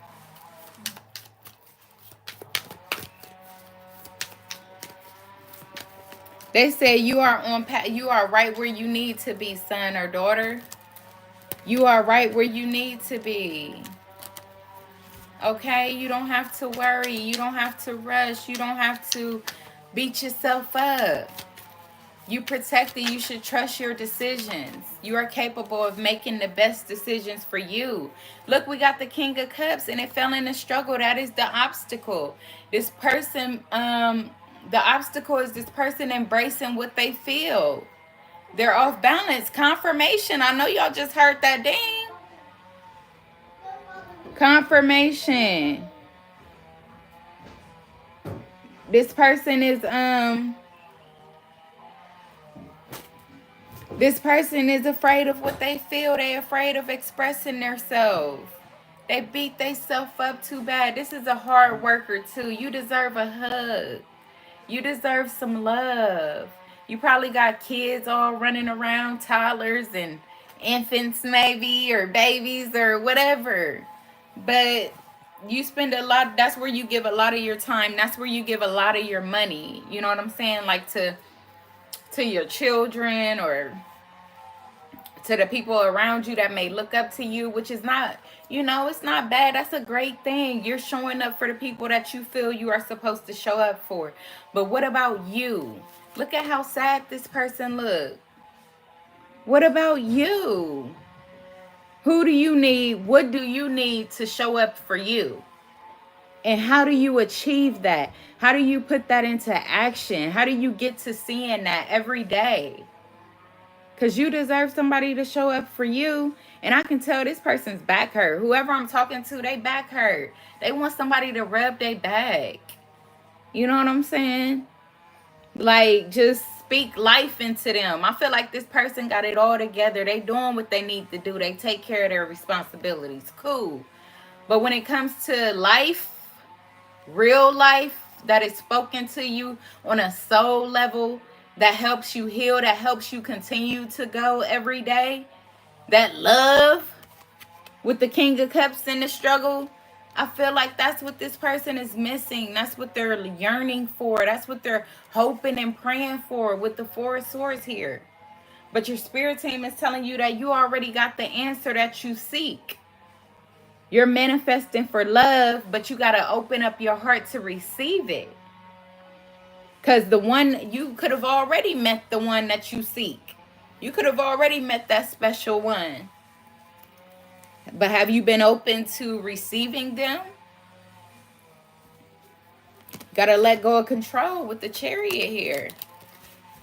They say you are you are right where you need to be, son or daughter. You are right where you need to be. Okay, you don't have to worry. You don't have to rush. You don't have to beat yourself up. You protected. You should trust your decisions. You are capable of making the best decisions for you. Look, we got the King of Cups and it fell in a struggle. That is the obstacle. This person, the obstacle is this person embracing what they feel. They're off balance. Confirmation. I know y'all just heard that ding. Confirmation. This person is afraid of what they feel. They're afraid of expressing themselves. They beat themselves up too bad. This is a hard worker too. You deserve a hug. You deserve some love. You probably got kids all running around, toddlers and infants maybe, or babies or whatever. But you spend a lot, that's where you give a lot of your time. That's where you give a lot of your money. You know what I'm saying? Like to your children or to the people around you that may look up to you, which is not, it's not bad. That's a great thing. You're showing up for the people that you feel you are supposed to show up for. But what about you? Look at how sad this person look. What about you? Who do you need? What do you need to show up for you? And how do you achieve that? How do you put that into action? How do you get to seeing that every day? Because you deserve somebody to show up for you. And I can tell this person's back hurt. Whoever I'm talking to, they back hurt. They want somebody to rub their back. You know what I'm saying? Like, just speak life into them. I feel like this person got it all together. They doing what they need to do. They take care of their responsibilities. Cool. But when it comes to life, real life, that is spoken to you on a soul level, that helps you heal, that helps you continue to go every day, that love with the King of Cups in the struggle, I feel like that's what this person is missing. That's what they're yearning for. That's what they're hoping and praying for with the Four of Swords here. But your spirit team is telling you that you already got the answer that you seek. You're manifesting for love, but you got to open up your heart to receive it. Because the one, you could have already met the one that you seek. You could have already met that special one. But have you been open to receiving them? Got to let go of control with the Chariot here.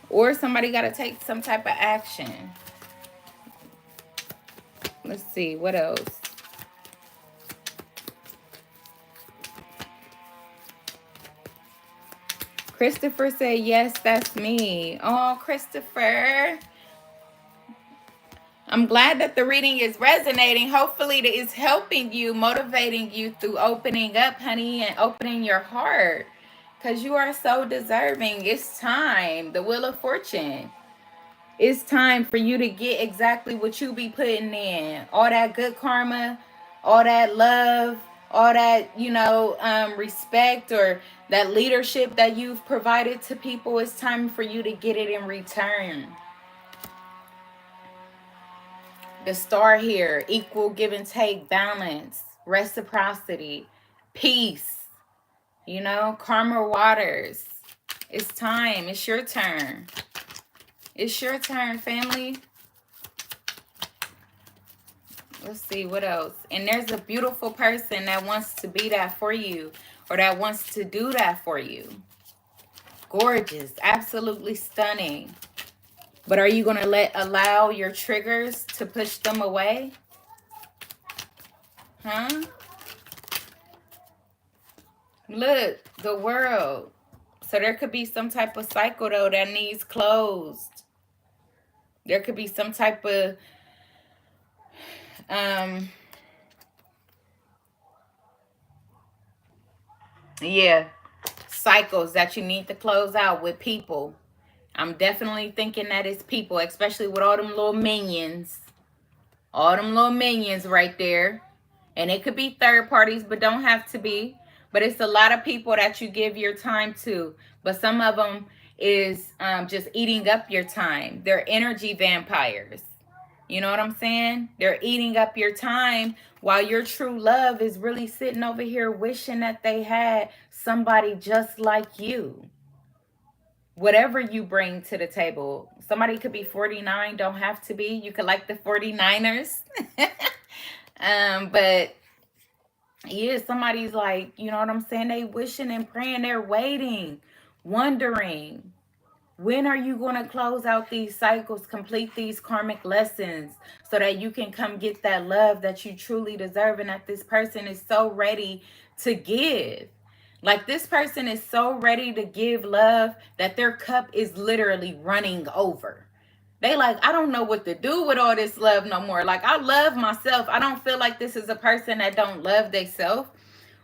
Or somebody got to take some type of action. Let's see, what else? Christopher said, yes, that's me. Oh, Christopher. I'm glad that the reading is resonating. Hopefully it is helping you, motivating you through opening up, honey, and opening your heart. Because you are so deserving. It's time. The Wheel of Fortune. It's time for you to get exactly what you be putting in. All that good karma, all that love, all that, respect or that leadership that you've provided to people. It's time for you to get it in return. The star here, equal give and take, balance, reciprocity, peace, karma waters. It's time. It's your turn. It's your turn, family. Let's see what else. And there's a beautiful person that wants to be that for you or that wants to do that for you. Gorgeous. Absolutely stunning. But are you going to allow your triggers to push them away? Huh? Look, the world. So there could be some type of cycle, though, that needs closed. There could be some type of cycles that you need to close out with people. I'm definitely thinking that it's people, especially with all them little minions. All them little minions right there. And it could be third parties, but don't have to be. But it's a lot of people that you give your time to. But some of them is just eating up your time. They're energy vampires. You know what I'm saying? They're eating up your time while your true love is really sitting over here wishing that they had somebody just like you. Whatever you bring to the table. Somebody could be 49, don't have to be. You could like the 49ers. But yeah, somebody's like, you know what I'm saying? They wishing and praying, they're waiting, wondering, when are you going to close out these cycles, complete these karmic lessons so that you can come get that love that you truly deserve and that this person is so ready to give. Like this person is so ready to give love that their cup is literally running over. They like, I don't know what to do with all this love no more. Like, I love myself. I don't feel like this is a person that don't love themselves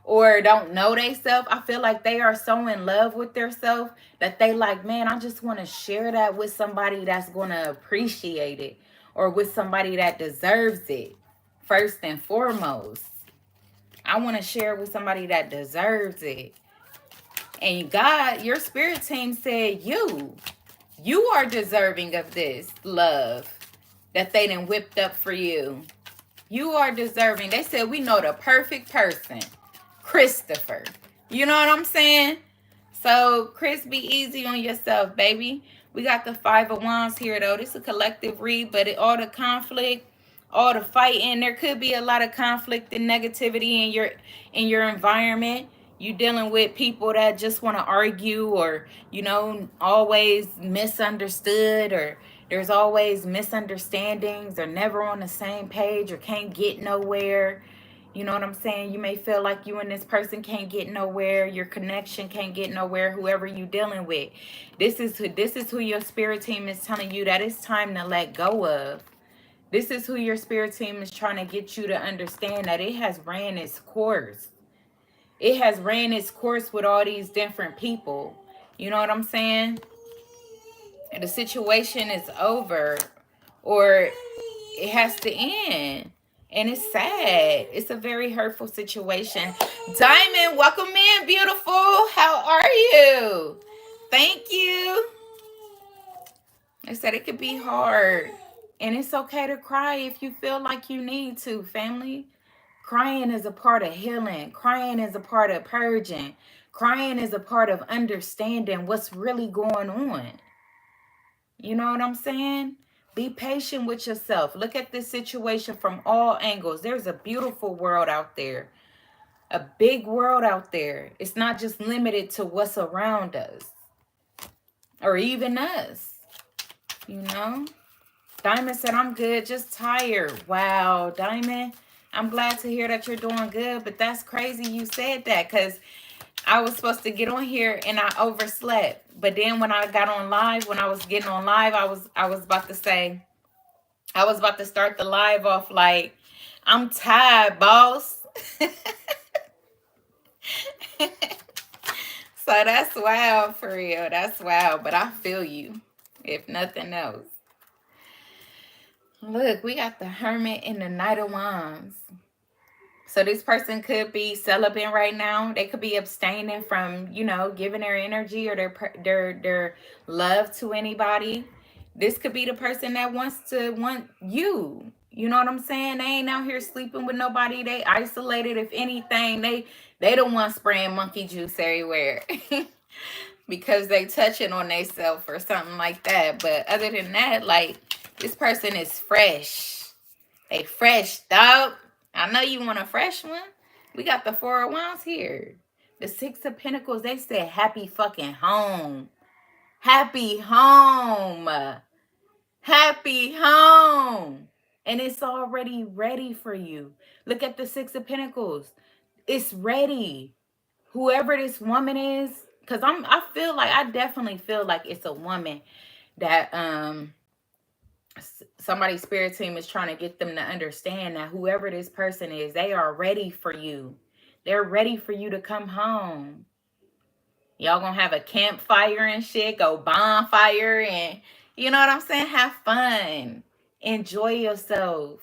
or don't know themselves. I feel like they are so in love with themselves that they like, man, I just want to share that with somebody that's going to appreciate it or with somebody that deserves it first and foremost. I want to share it with somebody that deserves it. And God, your spirit team said you are deserving of this love that they done whipped up for you. You are deserving. They said we know the perfect person. Christopher. You know what I'm saying? So, Chris, be easy on yourself, baby. We got the 5 of Wands here, though. This is a collective read, but all the conflict, all the fighting, there could be a lot of conflict and negativity in your environment. You dealing with people that just want to argue or, always misunderstood, or there's always misunderstandings, or never on the same page, or can't get nowhere. You know what I'm saying? You may feel like you and this person can't get nowhere. Your connection can't get nowhere, whoever you dealing with. This is who your spirit team is telling you that it's time to let go of. This is who your spirit team is trying to get you to understand that it has ran its course. It has ran its course with all these different people. You know what I'm saying? The situation is over, or it has to end. And it's sad. It's a very hurtful situation. Diamond, welcome in, beautiful. How are you? Thank you. I said it could be hard. And it's okay to cry if you feel like you need to, family. Crying is a part of healing. Crying is a part of purging. Crying is a part of understanding what's really going on. You know what I'm saying? Be patient with yourself. Look at this situation from all angles. There's a beautiful world out there. A big world out there. It's not just limited to what's around us. Or even us. You know? Diamond said, I'm good, just tired. Wow, Diamond. I'm glad to hear that you're doing good. But that's crazy you said that, because I was supposed to get on here and I overslept. But then when I got on live, when I was getting on live, I was about to say, I was about to start the live off like, I'm tired, boss. So that's wild for real. That's wild. But I feel you, if nothing else. Look, we got the Hermit and the Knight of Wands. So this person could be celibate right now. They could be abstaining from, giving their energy or their love to anybody. This could be the person that want you. You know what I'm saying? They ain't out here sleeping with nobody. They isolated. If anything, they the one spraying monkey juice everywhere. Because they touching on themselves or something like that. But other than that, like, this person is fresh. They fresh, dog. I know you want a fresh one. We got the Four of Wands here. The Six of Pentacles, they said happy fucking home. Happy home. Happy home. And it's already ready for you. Look at the Six of Pentacles. It's ready. Whoever this woman is, because I definitely feel like it's a woman that somebody's spirit team is trying to get them to understand that whoever this person is, they are ready for you. They're ready for you to come home. Y'all gonna have a campfire and shit, go bonfire, and you know what I'm saying? Have fun. Enjoy yourself.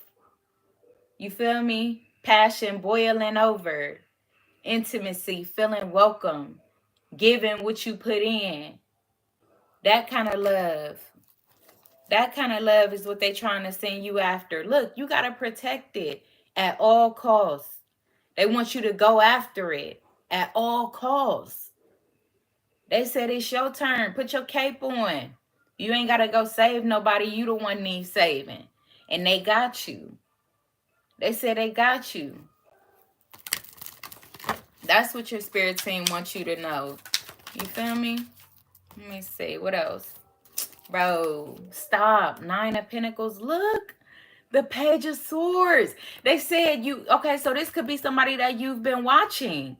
You feel me? Passion boiling over. Intimacy, feeling welcome. Giving what you put in. That kind of love. That kind of love is what they're trying to send you after. Look, you got to protect it at all costs. They want you to go after it at all costs. They said it's your turn. Put your cape on. You ain't got to go save nobody. You the one needs saving. And they got you. They said they got you. That's what your spirit team wants you to know. You feel me? Let me see. What else? Bro, stop. Nine of Pentacles. Look. The Page of Swords. They said okay, so this could be somebody that you've been watching.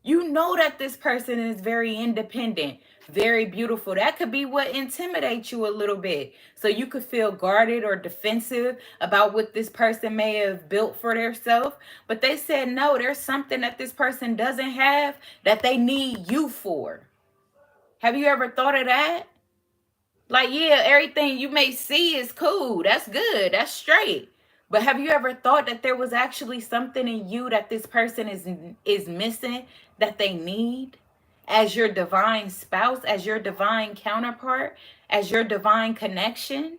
You know that this person is very independent, very beautiful. That could be what intimidates you a little bit. So you could feel guarded or defensive about what this person may have built for themselves. But they said, no, there's something that this person doesn't have that they need you for. Have you ever thought of that? Like, yeah, everything you may see is cool. That's good. That's straight. But have you ever thought that there was actually something in you that this person is missing that they need as your divine spouse, as your divine counterpart, as your divine connection?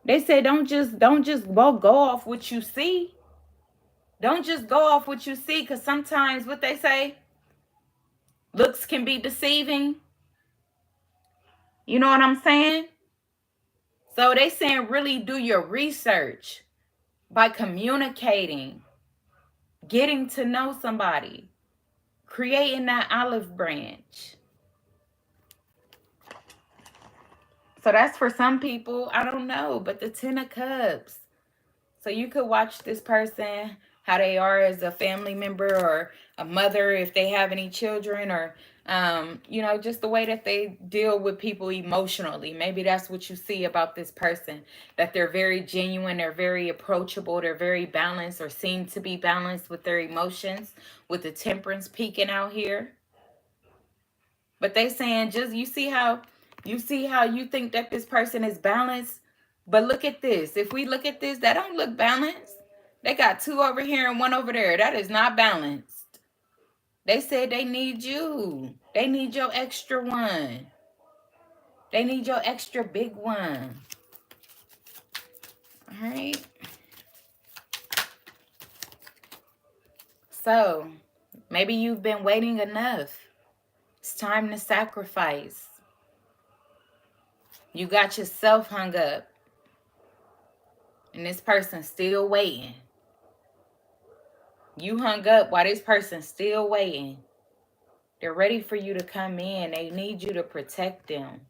They say don't just go off what you see. Don't just go off what you see, because sometimes what they say, looks can be deceiving. You know what I'm saying? So they saying really do your research by communicating, getting to know somebody, creating that olive branch. So that's for some people. I don't know, but the Ten of Cups. So you could watch this person, how they are as a family member or a mother, if they have any children, or just the way that they deal with people emotionally. Maybe that's what you see about this person, that they're very genuine, they're very approachable, they're very balanced, or seem to be balanced with their emotions, with the temperance peeking out here. But they saying, just you see how you think that this person is balanced. But look at this. If we look at this, that don't look balanced. They got two over here and one over there. That is not balanced. They said they need you. They need your extra one. They need your extra big one. All right. So, maybe you've been waiting enough. It's time to sacrifice. You got yourself hung up. And this person's still waiting. You hung up while this person's still waiting. They're ready for you to come in. They need you to protect them.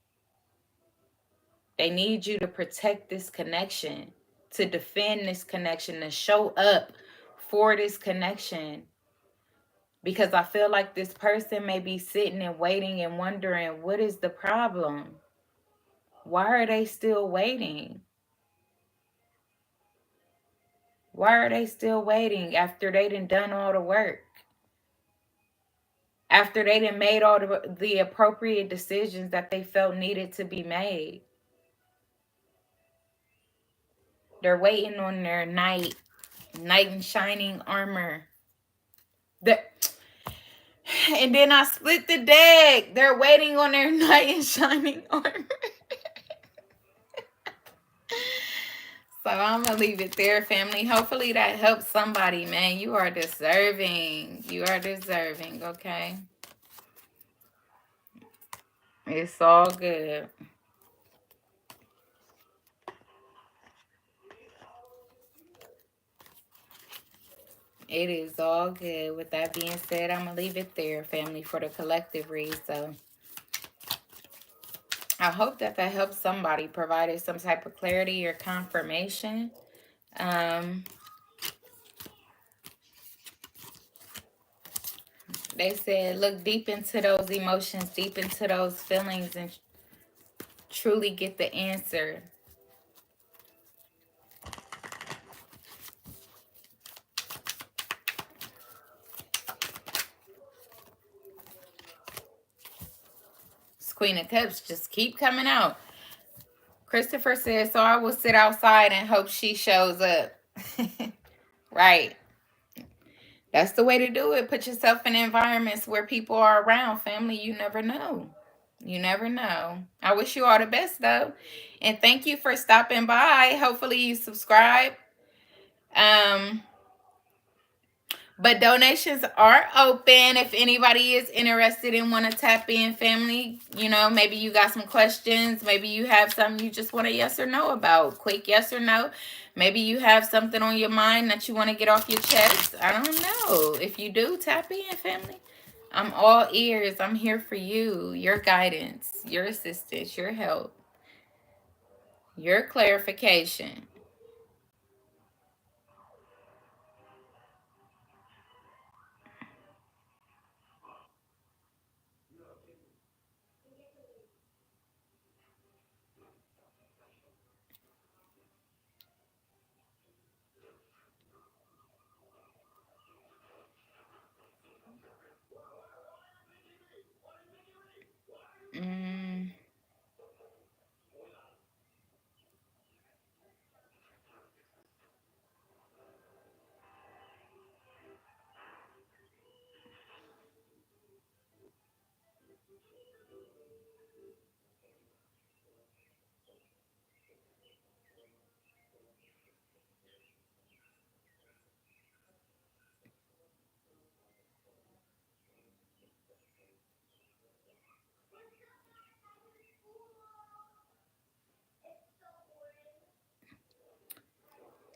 They need you to protect this connection, to defend this connection, to show up for this connection. Because I feel like this person may be sitting and waiting and wondering, what is the problem? Why are they still waiting? Why are they still waiting after they done all the work? After they done made all the appropriate decisions that they felt needed to be made. They're waiting on their knight in shining armor. And then I split the deck. They're waiting on their knight in shining armor. So I'm going to leave it there, family. Hopefully that helps somebody, man. You are deserving. You are deserving, okay? It's all good. It is all good. With that being said, I'm going to leave it there, family, for the collective read. So I hope that helps somebody, provided some type of clarity or confirmation. They said, look deep into those emotions, deep into those feelings, and truly get the answer. This Queen of Cups just keep coming out. Christopher says, so I will sit outside and hope she shows up. Right. That's the way to do it. Put yourself in environments where people are around. Family, you never know. You never know. I wish you all the best, though. And thank you for stopping by. Hopefully you subscribe. But donations are open if anybody is interested and want to tap in, family. You know, maybe you got some questions. Maybe you have something you just want a yes or no about. Quick yes or no. Maybe you have something on your mind that you want to get off your chest. I don't know. If you do, tap in, family. I'm all ears. I'm here for you. Your guidance, your assistance, your help, your clarification.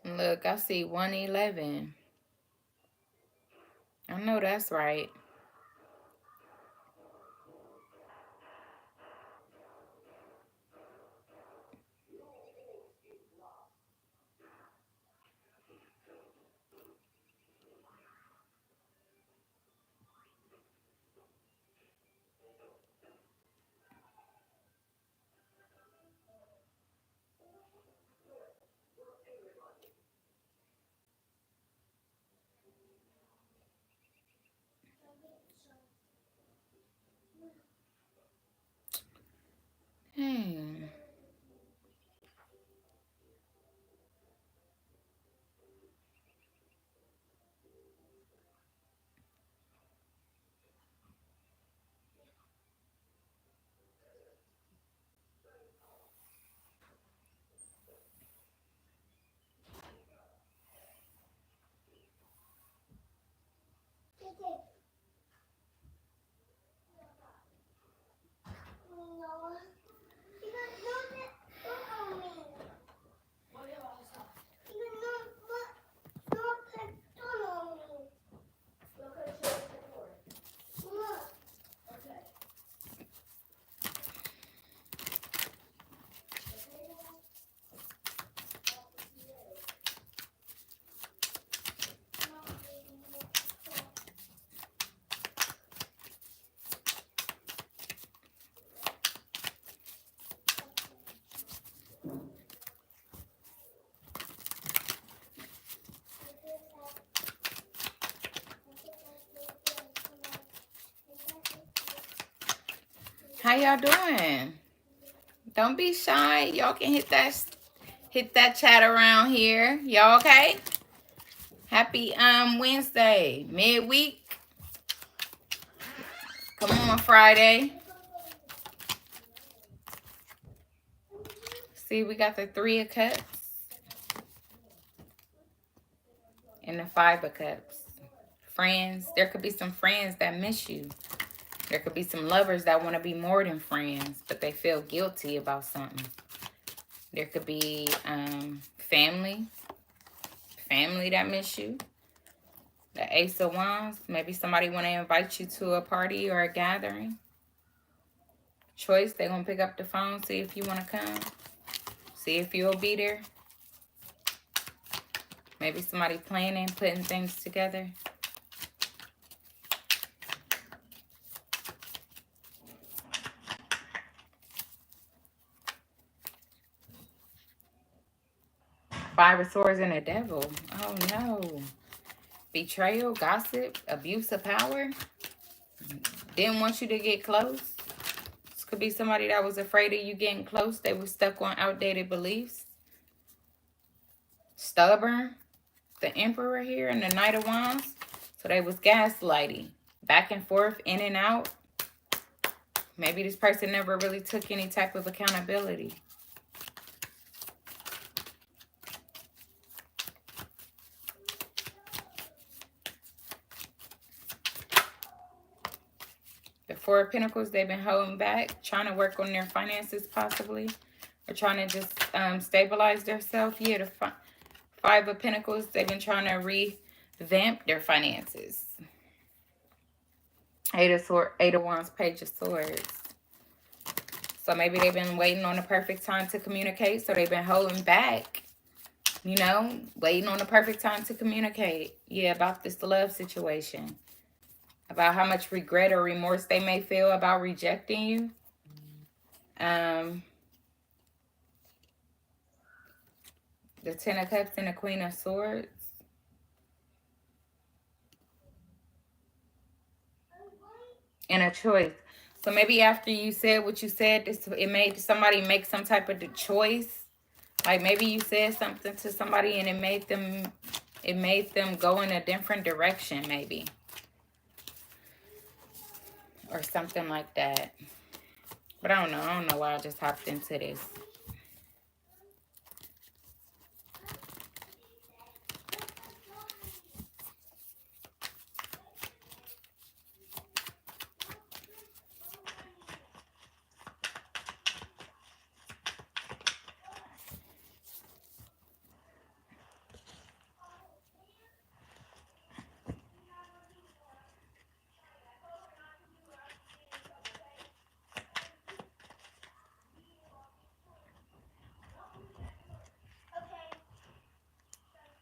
Look, I see 111. I know that's right. How y'all doing? Don't be shy. Y'all can hit that chat around here. Y'all okay? Happy Wednesday, midweek. Come on, Friday. See, we got the 3 of Cups and the 5 of Cups. Friends, there could be some friends that miss you. There could be some lovers that want to be more than friends, but they feel guilty about something. There could be family that miss you. The Ace of Wands, maybe somebody want to invite you to a party or a gathering. Choice, they're going to pick up the phone, see if you want to come. See if you'll be there. Maybe somebody planning, putting things together. Five of Swords and the Devil. Oh no. Betrayal, gossip, abuse of power. Didn't want you to get close. This could be somebody that was afraid of you getting close. They were stuck on outdated beliefs. Stubborn. The Emperor here and the Knight of Wands. So they was gaslighting. Back and forth, in and out. Maybe this person never really took any type of accountability. The Four of Pentacles, they've been holding back, trying to work on their finances possibly. Or trying to just stabilize themselves. Yeah, the Five of Pentacles, they've been trying to revamp their finances. Eight of Wands, Page of Swords. So maybe they've been waiting on the perfect time to communicate. So they've been holding back. You know, waiting on the perfect time to communicate. Yeah, about this love situation. About how much regret or remorse they may feel about rejecting you. The Ten of Cups and the Queen of Swords. And a choice. So maybe after you said what you said, it made somebody make some type of choice. Like maybe you said something to somebody and it made them go in a different direction maybe. Or something like that. But I don't know why I just hopped into this.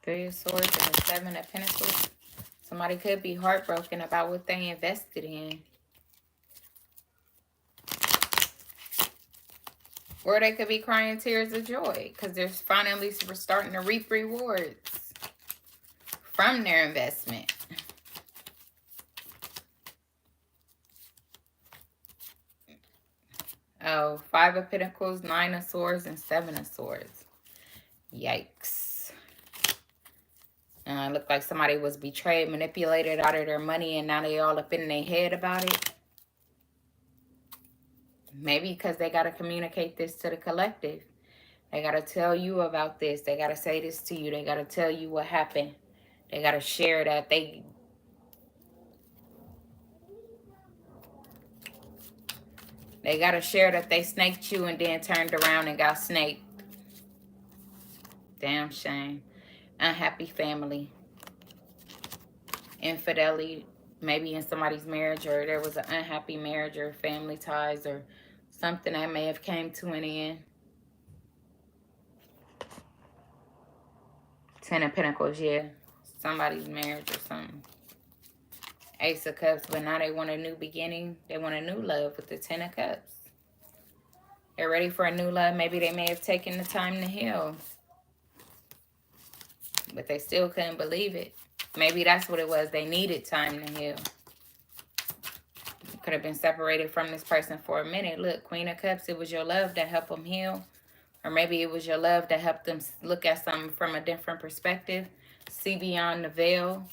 Three of Swords and the Seven of Pentacles. Somebody could be heartbroken about what they invested in. Or they could be crying tears of joy because they're finally starting to reap rewards from their investment. Oh, Five of Pentacles, Nine of Swords, and Seven of Swords. Yikes. Looked like somebody was betrayed, manipulated out of their money, and now they all up in their head about it. Maybe because they got to communicate this to the collective. They got to tell you about this. They got to say this to you. They got to tell you what happened. They got to share that they got to share that they snaked you and then turned around and got snaked. Damn shame. Unhappy family. Infidelity, maybe in somebody's marriage, or there was an unhappy marriage or family ties or something that may have came to an end. Ten of Pentacles, yeah. Somebody's marriage or something. Ace of Cups, but now they want a new beginning. They want a new love with the Ten of Cups. They're ready for a new love. Maybe they may have taken the time to heal. But they still couldn't believe it. Maybe that's what it was. They needed time to heal. Could have been separated from this person for a minute. Look, Queen of Cups, it was your love that helped them heal. Or maybe it was your love that helped them look at something from a different perspective. See beyond the veil.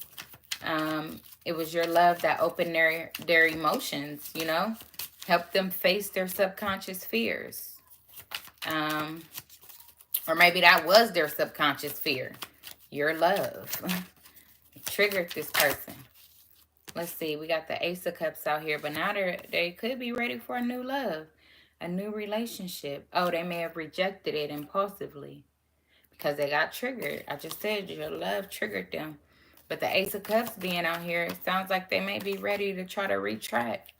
It was your love that opened their emotions, you know. Helped them face their subconscious fears. Or maybe that was their subconscious fear. Your love. Triggered this person. Let's see. We got the Ace of Cups out here. But now they could be ready for a new love. A new relationship. Oh, they may have rejected it impulsively. Because they got triggered. I just said your love triggered them. But the Ace of Cups being out here, it sounds like they may be ready to try to retract.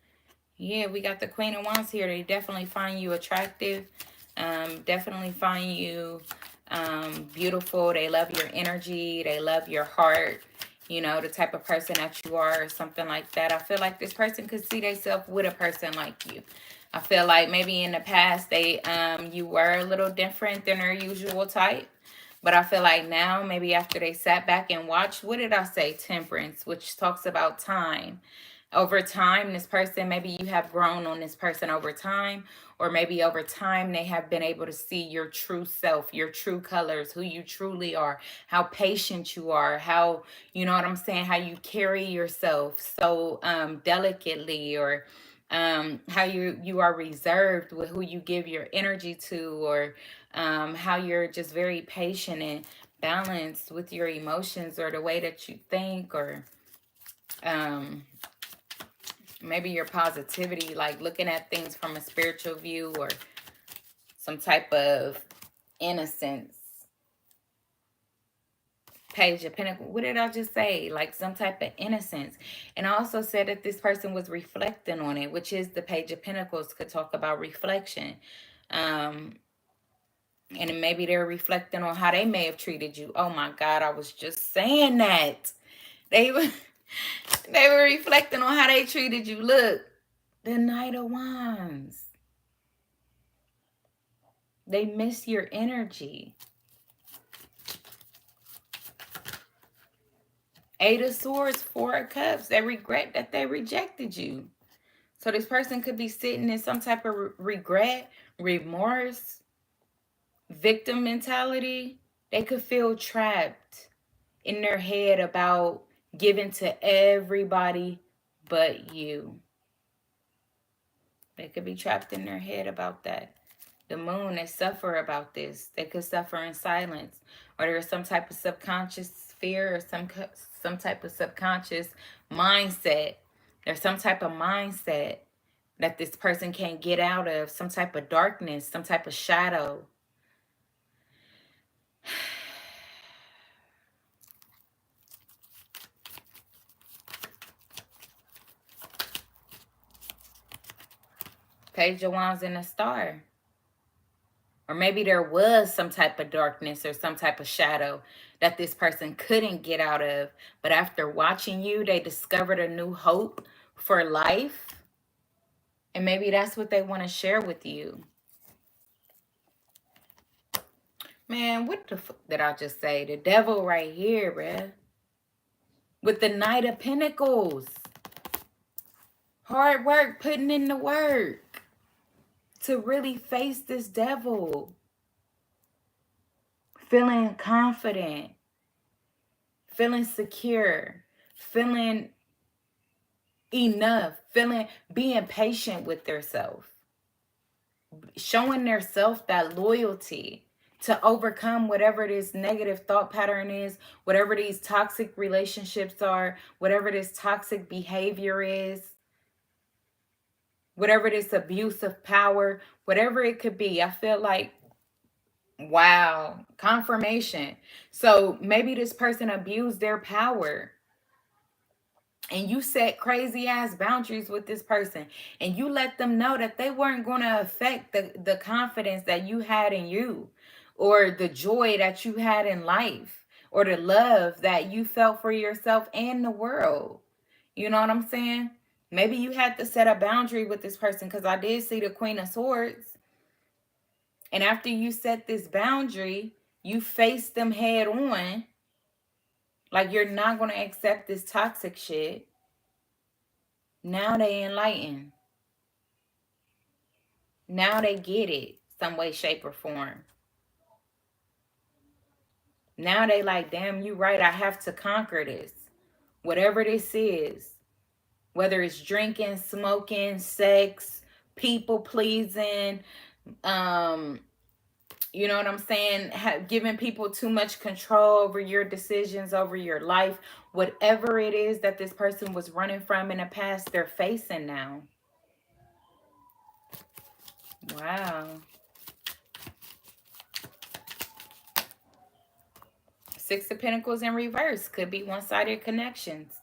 Yeah, we got the Queen of Wands here. They definitely find you attractive. Definitely find you beautiful. They love your energy. They love your heart. You know, the type of person that you are or something like that. I feel like this person could see themselves with a person like you. I feel like maybe in the past you were a little different than their usual type. But I feel like now, maybe after they sat back and watched, what did I say? Temperance, which talks about time. Over time, this person, maybe you have grown on this person over time, or maybe over time they have been able to see your true self, your true colors, who you truly are, how patient you are, how, you know what I'm saying, how you carry yourself so delicately, or how you are reserved with who you give your energy to, or how you're just very patient and balanced with your emotions, or the way that you think, or maybe your positivity, like looking at things from a spiritual view, or some type of innocence. Page of Pentacles. What did I just say? Like some type of innocence. And I also said that this person was reflecting on it, which is the Page of Pentacles, could talk about reflection. And maybe they're reflecting on how they may have treated you. Oh my God, I was just saying that. They were reflecting on how they treated you. Look, the Knight of Wands. They miss your energy. Eight of Swords, Four of Cups. They regret that they rejected you. So this person could be sitting in some type of regret, remorse, victim mentality. They could feel trapped in their head about giving to everybody but you. They could be trapped in their head about that. The Moon, they suffer about this. They could suffer in silence. Or there's some type of subconscious fear, or some type of subconscious mindset. There's some type of mindset that this person can't get out of. Some type of darkness, some type of shadow. Page of Wands and a Star. Or maybe there was some type of darkness or some type of shadow that this person couldn't get out of. But after watching you, they discovered a new hope for life. And maybe that's what they want to share with you. Man, what the fuck did I just say? The devil right here, bruh. With the Knight of Pentacles. Hard work, putting in the work to really face this devil. Feeling confident. Feeling secure. Feeling enough. Being patient with themselves. Showing themselves that loyalty to overcome whatever this negative thought pattern is, whatever these toxic relationships are, whatever this toxic behavior is, whatever this abuse of power, whatever it could be. I feel like, wow, confirmation. So maybe this person abused their power. And you set crazy ass boundaries with this person, and you let them know that they weren't going to affect the confidence that you had in you, or the joy that you had in life, or the love that you felt for yourself and the world. You know what I'm saying? Maybe you had to set a boundary with this person, because I did see the Queen of Swords. And after you set this boundary, you faced them head on. Like, you're not going to accept this toxic shit. Now they enlightened. Now they get it some way, shape, or form. Now they like, damn, you right, I have to conquer this. Whatever this is. Whether it's drinking, smoking, sex, people pleasing, you know what I'm saying? Giving people too much control over your decisions, over your life. Whatever it is that this person was running from in the past, they're facing now. Wow. Six of Pentacles in reverse. Could be one-sided connections.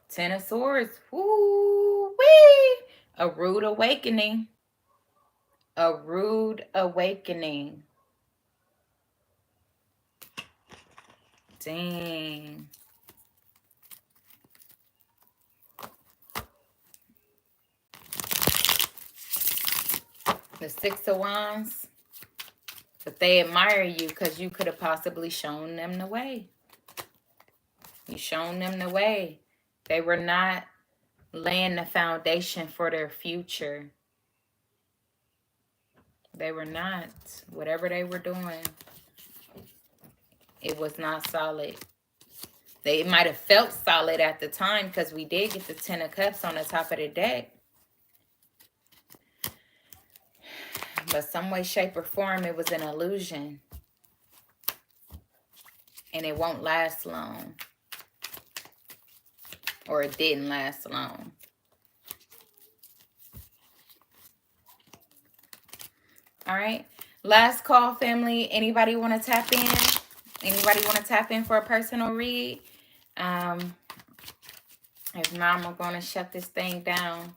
Ten of Swords. Woo-wee. A rude awakening. A rude awakening. Dang. The Six of Wands. But they admire you because you could have possibly shown them the way. You shown them the way. They were not laying the foundation for their future. They were not. Whatever they were doing, it was not solid. They might have felt solid at the time because we did get the Ten of Cups on the top of the deck. But some way, shape, or form, it was an illusion. And it won't last long. Or it didn't last long. All right. Last call, family. Anybody want to tap in? Anybody want to tap in for a personal read? If not, I'm going to shut this thing down.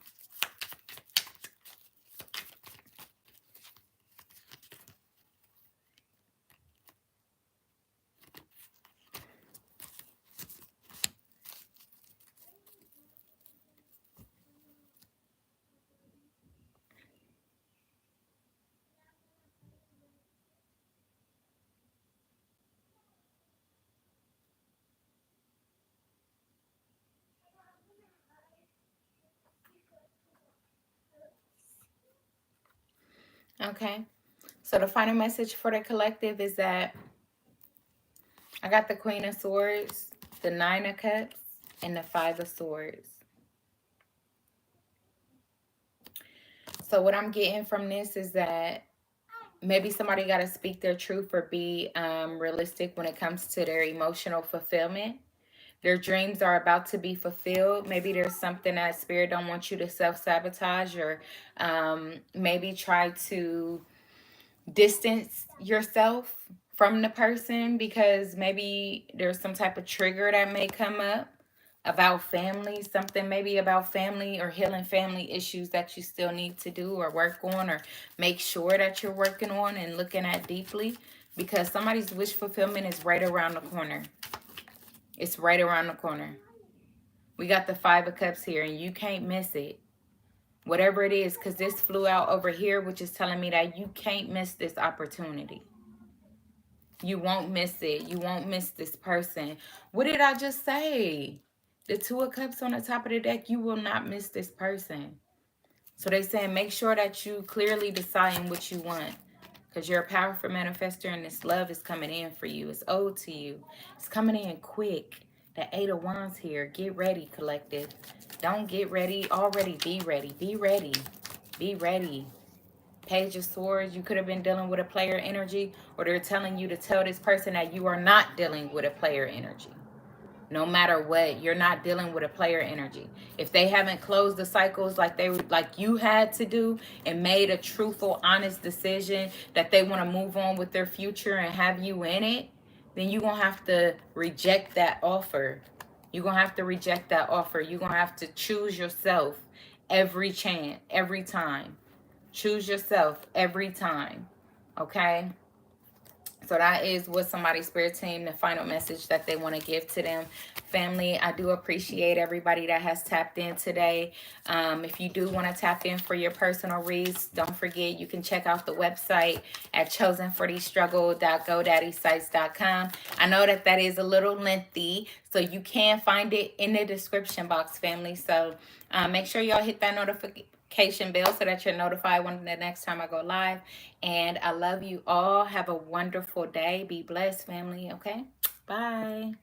Okay. So the final message for the collective is that I got the Queen of Swords, the Nine of Cups, and the Five of Swords. So what I'm getting from this is that maybe somebody got to speak their truth or be realistic when it comes to their emotional fulfillment. Their dreams are about to be fulfilled. Maybe there's something that Spirit don't want you to self-sabotage, or maybe try to distance yourself from the person because maybe there's some type of trigger that may come up about family, something maybe about family or healing family issues that you still need to do or work on, or make sure that you're working on and looking at deeply, because somebody's wish fulfillment is right around the corner. It's right around the corner. We got the Five of Cups here and you can't miss it. Whatever it is, because this flew out over here, which is telling me that you can't miss this opportunity. You won't miss it. You won't miss this person. What did I just say? The Two of Cups on the top of the deck, you will not miss this person. So they saying make sure that you clearly decide what you want, because you're a powerful manifester and this love is coming in for you. It's owed to you. It's coming in quick. The Eight of Wands here. Get ready, collective. Don't get ready. Already be ready. Be ready. Be ready. Page of Swords. You could have been dealing with a player energy, or they're telling you to tell this person that you are not dealing with a player energy. No matter what, you're not dealing with a player energy. If they haven't closed the cycles like you had to do and made a truthful, honest decision that they want to move on with their future and have you in it, then you're going to have to reject that offer. You're going to have to reject that offer. You're going to have to choose yourself every time. Choose yourself every time. Okay? So that is what somebody's spirit team, the final message that they want to give to them. Family, I do appreciate everybody that has tapped in today. If you do want to tap in for your personal reads, don't forget you can check out the website at chosenforthestruggle.godaddysites.com. I know that is a little lengthy, So you can find it in the description box, family. So make sure y'all hit that notification bell so that you're notified when the next time I go live. And I love you all. Have a wonderful day. Be blessed, family. Okay? Bye.